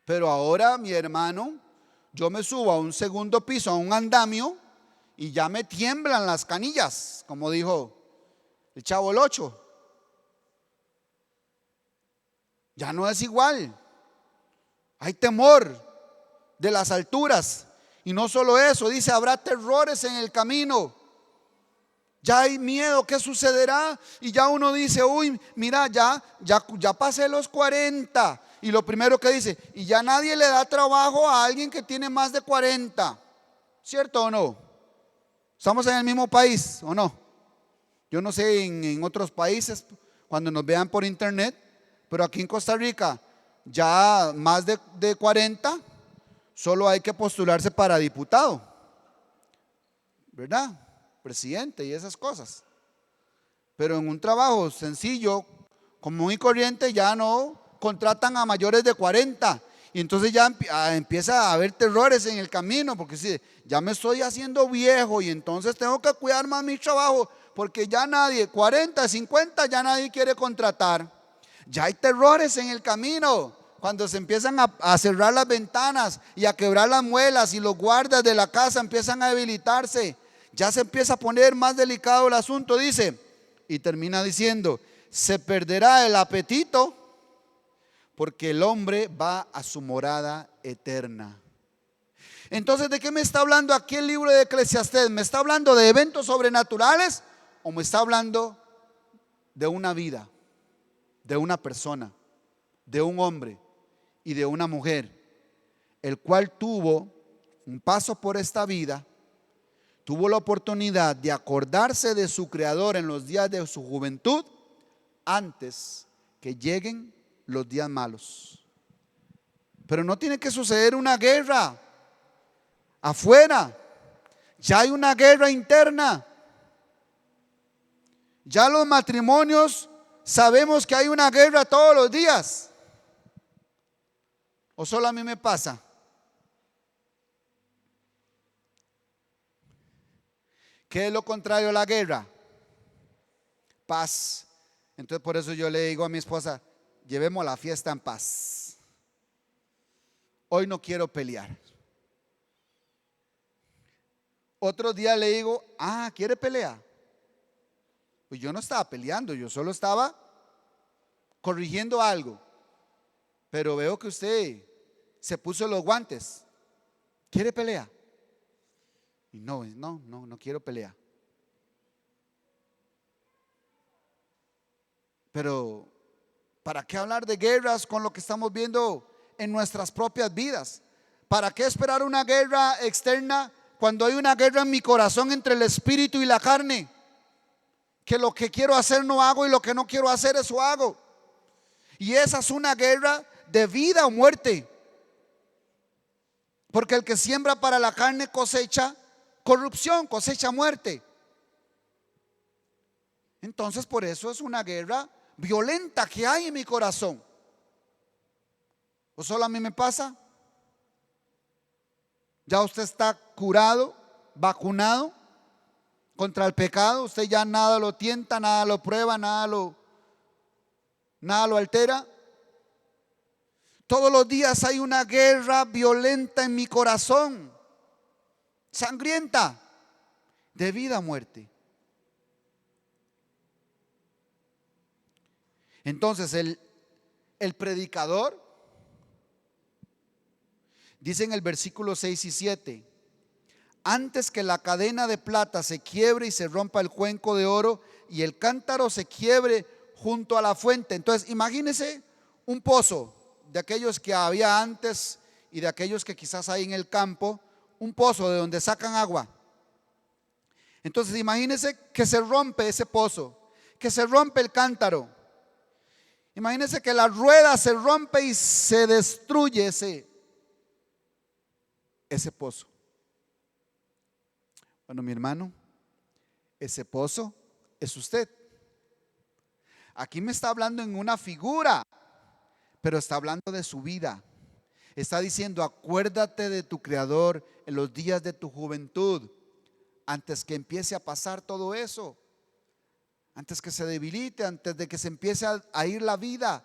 Pero ahora, mi hermano, yo me subo a un segundo piso, a un andamio, y ya me tiemblan las canillas, como dijo el Chavo el Ocho. Ya no es igual. Hay temor de las alturas. Y no solo eso, dice, habrá terrores en el camino. Ya hay miedo, ¿qué sucederá? Y ya uno dice, uy, mira, ya pasé los 40, y lo primero que dice, y ya nadie le da trabajo a alguien que tiene más de 40. ¿Cierto o no? ¿Estamos en el mismo país o no? Yo no sé en otros países cuando nos vean por internet, pero aquí en Costa Rica ya más de 40, solo hay que postularse para diputado, ¿verdad? Presidente y esas cosas. Pero en un trabajo sencillo, común y corriente, ya no contratan a mayores de 40. Y entonces ya empieza a haber terrores en el camino, porque si ya me estoy haciendo viejo y entonces tengo que cuidar más mi trabajo, porque ya nadie, 40, 50, ya nadie quiere contratar. Ya hay terrores en el camino, cuando se empiezan a cerrar las ventanas y a quebrar las muelas y los guardas de la casa empiezan a debilitarse. Ya se empieza a poner más delicado el asunto, dice, y termina diciendo, se perderá el apetito porque el hombre va a su morada eterna. Entonces, ¿de qué me está hablando aquí el libro de Eclesiastés? ¿Me está hablando de eventos sobrenaturales o me está hablando de una vida, de una persona, de un hombre y de una mujer, el cual tuvo un paso por esta vida, tuvo la oportunidad de acordarse de su Creador en los días de su juventud antes que lleguen los días malos? Pero no tiene que suceder una guerra afuera, ya hay una guerra interna. Ya los matrimonios sabemos que hay una guerra todos los días. ¿O solo a mí me pasa? ¿Qué es lo contrario a la guerra? Paz. Entonces por eso yo le digo a mi esposa, llevemos la fiesta en paz. Hoy no quiero pelear. Otro día le digo, ¿quiere pelea? Pues yo no estaba peleando, yo solo estaba corrigiendo algo. Pero veo que usted se puso los guantes. ¿Quiere pelea? Y no quiero pelea. Pero ¿para qué hablar de guerras con lo que estamos viendo en nuestras propias vidas? ¿Para qué esperar una guerra externa cuando hay una guerra en mi corazón entre el espíritu y la carne? Que lo que quiero hacer no hago y lo que no quiero hacer eso hago. Y esa es una guerra de vida o muerte. Porque el que siembra para la carne cosecha corrupción, cosecha muerte. Entonces por eso es una guerra violenta que hay en mi corazón. ¿O solo a mí me pasa? Ya usted está curado, vacunado contra el pecado. Usted ya nada lo tienta, nada lo prueba, nada lo altera. Todos los días hay una guerra violenta en mi corazón, sangrienta, de vida a muerte. Entonces el predicador dice en el versículo 6 y 7, antes que la cadena de plata se quiebre y se rompa el cuenco de oro y el cántaro se quiebre junto a la fuente. Entonces imagínese un pozo de aquellos que había antes y de aquellos que quizás hay en el campo, un pozo de donde sacan agua. Entonces imagínese que se rompe ese pozo, que se rompe el cántaro. Imagínese que la rueda se rompe y se destruye ese pozo. Bueno, mi hermano, ese pozo es usted. Aquí me está hablando en una figura, pero está hablando de su vida. Está diciendo, acuérdate de tu Creador en los días de tu juventud, antes que empiece a pasar todo eso, antes que se debilite, antes de que se empiece a ir la vida.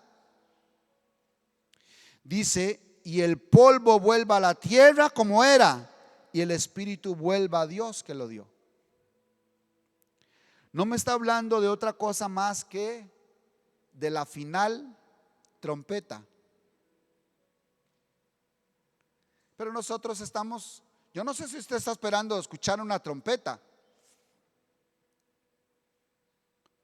Dice, y el polvo vuelva a la tierra como era, y el espíritu vuelva a Dios que lo dio. No me está hablando de otra cosa más que de la final trompeta. Pero nosotros estamos, yo no sé si usted está esperando escuchar una trompeta,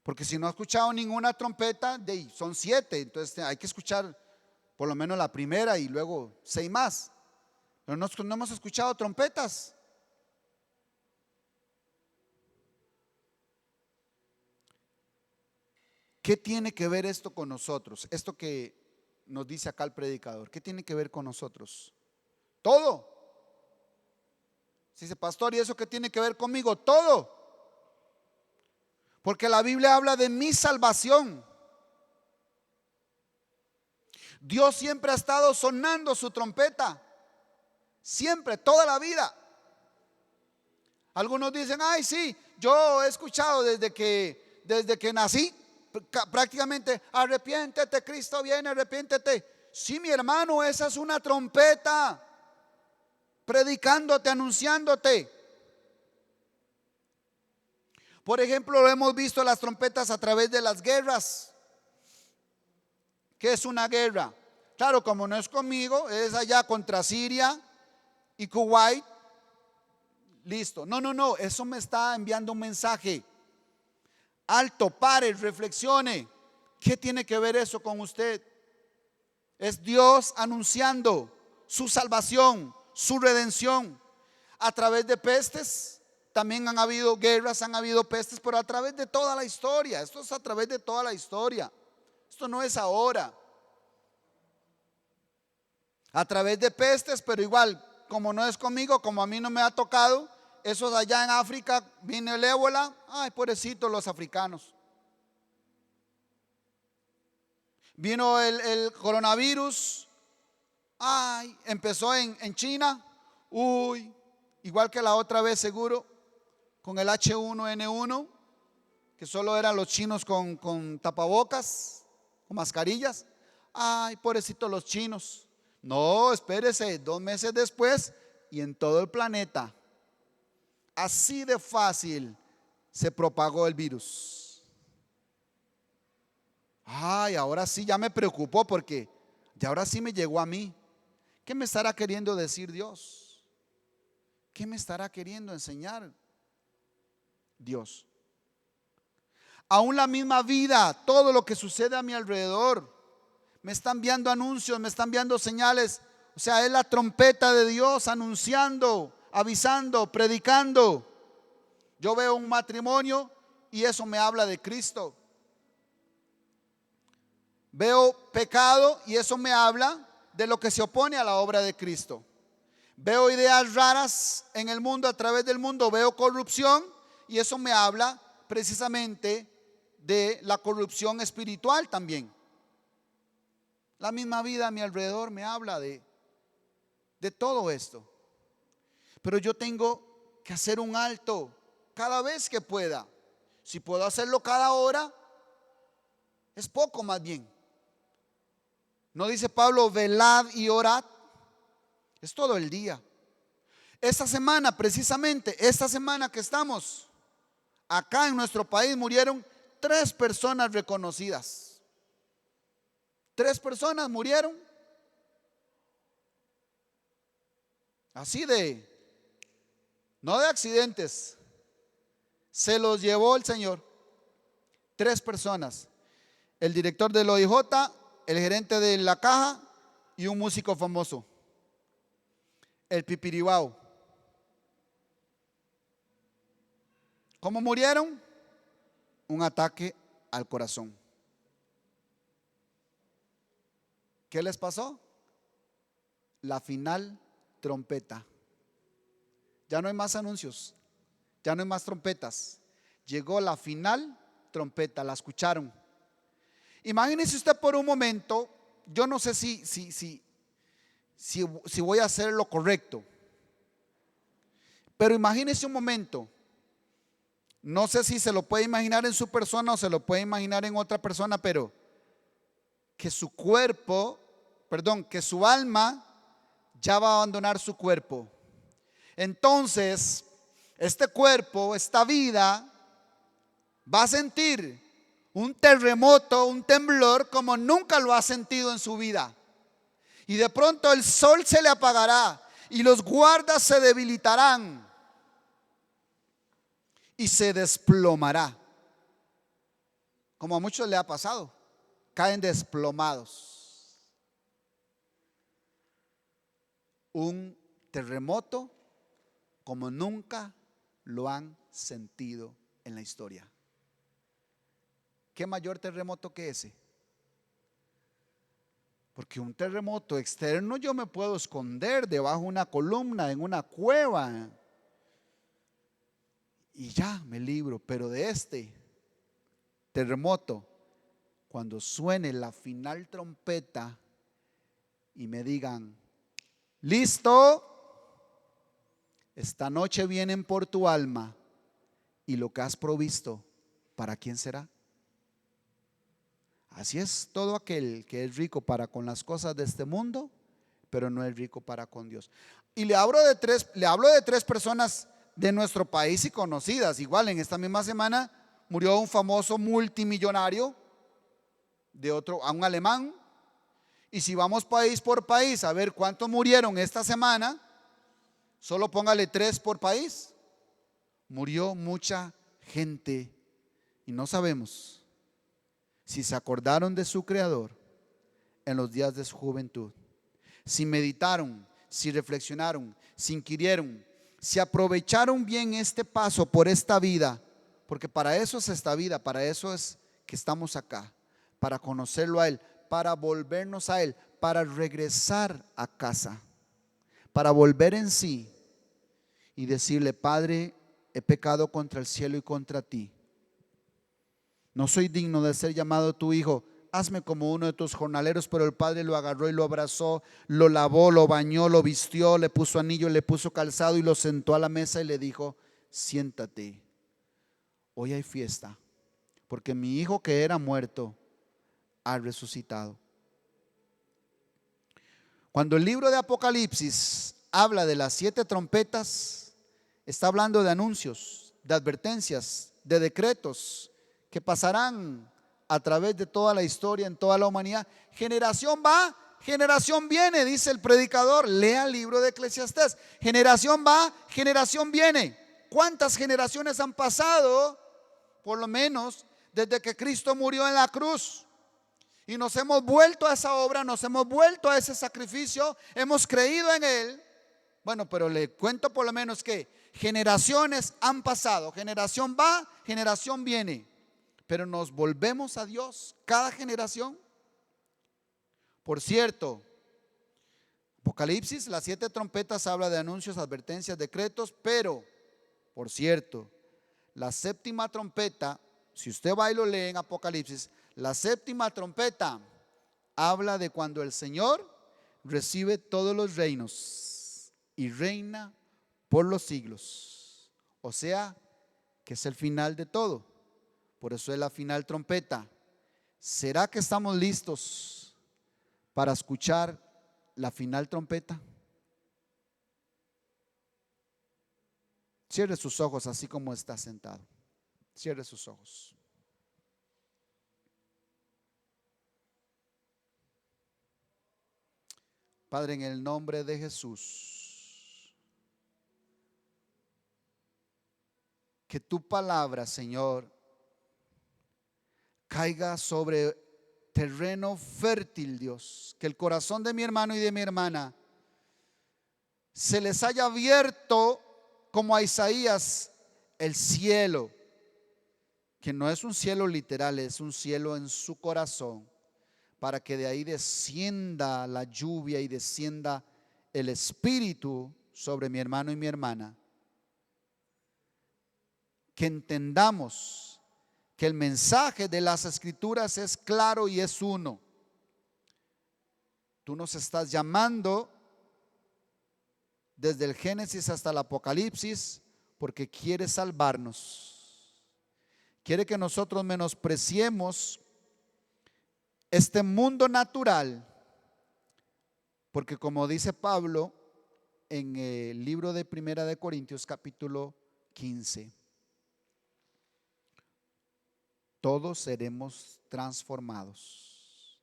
porque si no ha escuchado ninguna trompeta, son 7, entonces hay que escuchar por lo menos la primera y luego 6 más. Pero no hemos escuchado trompetas. ¿Qué tiene que ver esto con nosotros? Esto que nos dice acá el predicador, ¿qué tiene que ver con nosotros? Todo. Dice, pastor, ¿y eso qué tiene que ver conmigo? Todo. Porque la Biblia habla de mi salvación. Dios siempre ha estado sonando su trompeta. Siempre, toda la vida. Algunos dicen, ay, sí, yo he escuchado desde que nací, prácticamente, arrepiéntete, Cristo viene, arrepiéntete. Sí, mi hermano, esa es una trompeta, predicándote, anunciándote. Por ejemplo, lo hemos visto las trompetas a través de las guerras. ¿Qué es una guerra? Claro, como no es conmigo, es allá contra Siria y Kuwait. Listo. No, eso me está enviando un mensaje. Alto, pare, reflexione. ¿Qué tiene que ver eso con usted? Es Dios anunciando su salvación, su redención. A través de pestes, también han habido guerras, han habido pestes, pero a través de toda la historia. Esto es a través de toda la historia. Esto no es ahora. A través de pestes, pero igual, como no es conmigo, como a mí no me ha tocado, esos allá en África, viene el ébola, ay, pobrecitos los africanos. Vino el coronavirus, ay, empezó en China, uy, igual que la otra vez seguro, con el H1N1, que solo eran los chinos con tapabocas, con mascarillas, ay, pobrecitos los chinos. No, espérese, 2 meses después y en todo el planeta. Así de fácil se propagó el virus. Ay, ahora sí ya me preocupó porque ya ahora sí me llegó a mí. ¿Qué me estará queriendo decir Dios? ¿Qué me estará queriendo enseñar Dios? Aún la misma vida, todo lo que sucede a mi alrededor, me está enviando anuncios, me está enviando señales. O sea, es la trompeta de Dios anunciando, avisando, predicando. Yo veo un matrimonio y eso me habla de Cristo. Veo pecado y eso me habla de lo que se opone a la obra de Cristo. Veo ideas raras en el mundo, a través del mundo veo corrupción y eso me habla precisamente de la corrupción espiritual también. La misma vida a mi alrededor me habla de todo esto. Pero yo tengo que hacer un alto cada vez que pueda. Si puedo hacerlo cada hora, es poco más bien. ¿No dice Pablo, velad y orad? Es todo el día. Esta semana, precisamente, esta semana que estamos acá en nuestro país, murieron 3 personas reconocidas. 3 personas murieron. Así no de accidentes. Se los llevó el Señor. 3 personas. El director del OIJ, el gerente de la caja y un músico famoso. El Pipiribao. ¿Cómo murieron? Un ataque al corazón. ¿Qué les pasó? La final trompeta. Ya no hay más anuncios, ya no hay más trompetas. Llegó la final trompeta, la escucharon. Imagínese usted por un momento, yo no sé si voy a hacer lo correcto, pero imagínese un momento, no sé si se lo puede imaginar en su persona o se lo puede imaginar en otra persona, pero que su cuerpo, que su alma ya va a abandonar su cuerpo. Entonces, este cuerpo, esta vida, va a sentir un terremoto, un temblor como nunca lo ha sentido en su vida. Y de pronto el sol se le apagará y los guardas se debilitarán y se desplomará. Como a muchos le ha pasado, caen desplomados. un terremoto como nunca lo han sentido en la historia. ¿Qué mayor terremoto que ese? Porque un terremoto externo yo me puedo esconder debajo de una columna, en una cueva, y ya me libro. Pero de este terremoto, cuando suene la final trompeta y me digan: listo, esta noche vienen por tu alma, y lo que has provisto, ¿para quién será? Así es todo aquel que es rico para con las cosas de este mundo, pero no es rico para con Dios. Y le hablo de tres personas de nuestro país y conocidas. Igual en esta misma semana murió un famoso multimillonario a un alemán. Y si vamos país por país a ver cuántos murieron esta semana, solo póngale 3 por país. Murió mucha gente y no sabemos si se acordaron de su Creador en los días de su juventud, si meditaron, si reflexionaron, si inquirieron, si aprovecharon bien este paso por esta vida, porque para eso es esta vida, para eso es que estamos acá, para conocerlo a Él, para volvernos a Él, para regresar a casa, para volver en sí y decirle: Padre, he pecado contra el cielo y contra ti. No soy digno de ser llamado tu hijo. Hazme como uno de tus jornaleros. Pero el padre lo agarró y lo abrazó, lo lavó, lo bañó, lo vistió, le puso anillo, le puso calzado y lo sentó a la mesa y le dijo: siéntate, hoy hay fiesta, porque mi hijo que era muerto ha resucitado. Cuando el libro de Apocalipsis habla de las 7 trompetas, está hablando de anuncios, de advertencias, de decretos que pasarán a través de toda la historia, en toda la humanidad. Generación va, generación viene, dice el predicador. Lea el libro de Eclesiastés. Generación va, generación viene. ¿Cuántas generaciones han pasado? Por lo menos desde que Cristo murió en la cruz. Y nos hemos vuelto a esa obra, nos hemos vuelto a ese sacrificio, hemos creído en Él. Bueno, pero le cuento por lo menos que generaciones han pasado, generación va, generación viene, pero nos volvemos a Dios cada generación. Por cierto, Apocalipsis, las 7 trompetas habla de anuncios, advertencias, decretos, pero, por cierto, la 7ª trompeta, si usted va y lo lee en Apocalipsis, la 7ª trompeta habla de cuando el Señor recibe todos los reinos y reina por los siglos. O sea, que es el final de todo. Por eso es la final trompeta. ¿Será que estamos listos para escuchar la final trompeta? Cierre sus ojos así como está sentado. Cierre sus ojos. Padre, en el nombre de Jesús, que tu palabra, Señor, caiga sobre terreno fértil, Dios. Que el corazón de mi hermano y de mi hermana se les haya abierto como a Isaías el cielo, que no es un cielo literal, es un cielo en su corazón, para que de ahí descienda la lluvia y descienda el Espíritu sobre mi hermano y mi hermana. Que entendamos que el mensaje de las Escrituras es claro y es uno. Tú nos estás llamando desde el Génesis hasta el Apocalipsis porque quieres salvarnos. Quiere que nosotros menospreciemos este mundo natural, porque como dice Pablo en el libro de Primera de Corintios capítulo 15, todos seremos transformados.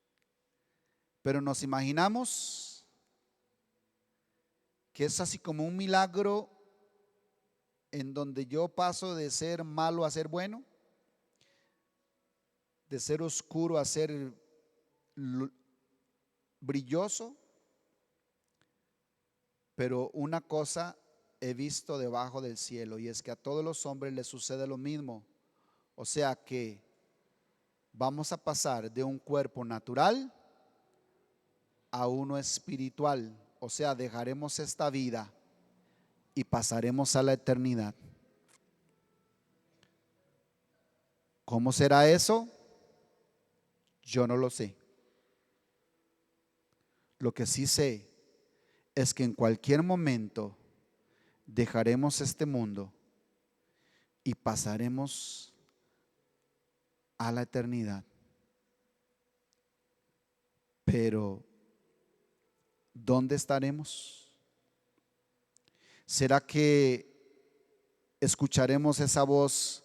Pero nos imaginamos que es así como un milagro en donde yo paso de ser malo a ser bueno, de ser oscuro a ser brilloso. Pero una cosa he visto debajo del cielo, y es que a todos los hombres les sucede lo mismo. O sea que vamos a pasar de un cuerpo natural a uno espiritual. O sea, dejaremos esta vida y pasaremos a la eternidad. ¿Cómo será eso? Yo no lo sé. Lo que sí sé es que en cualquier momento dejaremos este mundo y pasaremos a la eternidad. Pero ¿dónde estaremos? ¿Será que escucharemos esa voz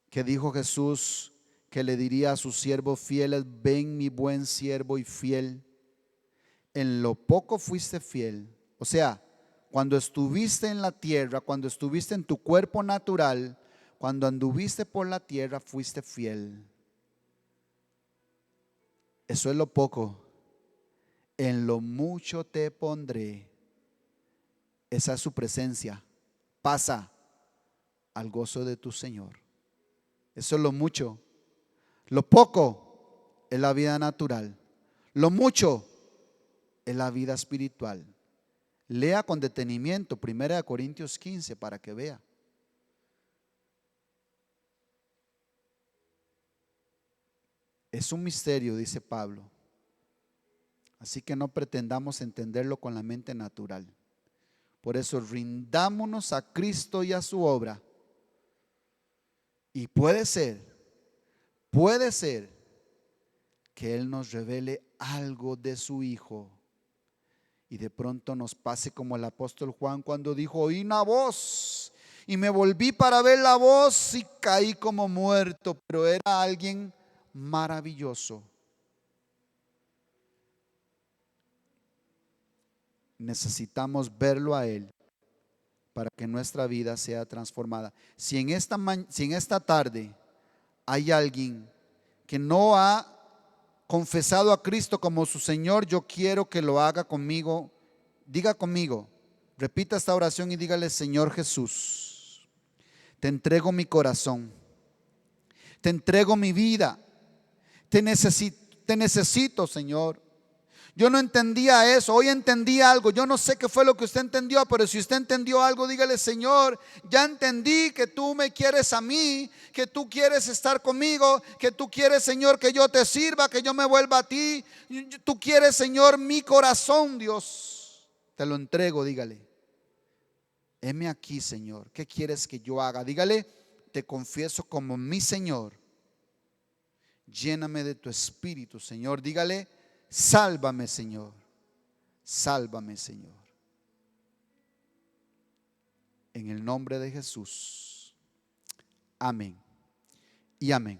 que dijo Jesús, que le diría a sus siervos fieles: ven mi buen siervo y fiel, en lo poco fuiste fiel? O sea, cuando estuviste en la tierra, cuando estuviste en tu cuerpo natural, cuando anduviste por la tierra, fuiste fiel. Eso es lo poco. En lo mucho te pondré. Esa es su presencia. Pasa al gozo de tu Señor. Eso es lo mucho. Lo poco es la vida natural. Lo mucho es la vida espiritual. Lea con detenimiento 1 Corintios 15 para que vea. Es un misterio, dice Pablo. Así que no pretendamos entenderlo con la mente natural. Por eso rindámonos a Cristo y a su obra. Y puede ser que Él nos revele algo de su Hijo. Y de pronto nos pase como el apóstol Juan cuando dijo: oí una voz y me volví para ver la voz y caí como muerto. Pero era alguien maravilloso. Necesitamos verlo a Él para que nuestra vida sea transformada. Si en esta tarde hay alguien que no ha confesado a Cristo como su Señor, yo quiero que lo haga conmigo. Diga conmigo, repita esta oración y dígale: Señor Jesús, te entrego mi corazón, te entrego mi vida, te necesito, Señor. Yo no entendía eso, hoy entendí algo. Yo no sé qué fue lo que usted entendió, pero si usted entendió algo, dígale: Señor, ya entendí que tú me quieres a mí, que tú quieres estar conmigo, que tú quieres, Señor, que yo te sirva, que yo me vuelva a ti. Tú quieres, Señor, mi corazón, Dios. Te lo entrego, dígale. Heme aquí, Señor, ¿qué quieres que yo haga? Dígale: te confieso como mi Señor. Lléname de tu espíritu, Señor. Dígale: sálvame, Señor. Sálvame, Señor. En el nombre de Jesús. Amén y amén.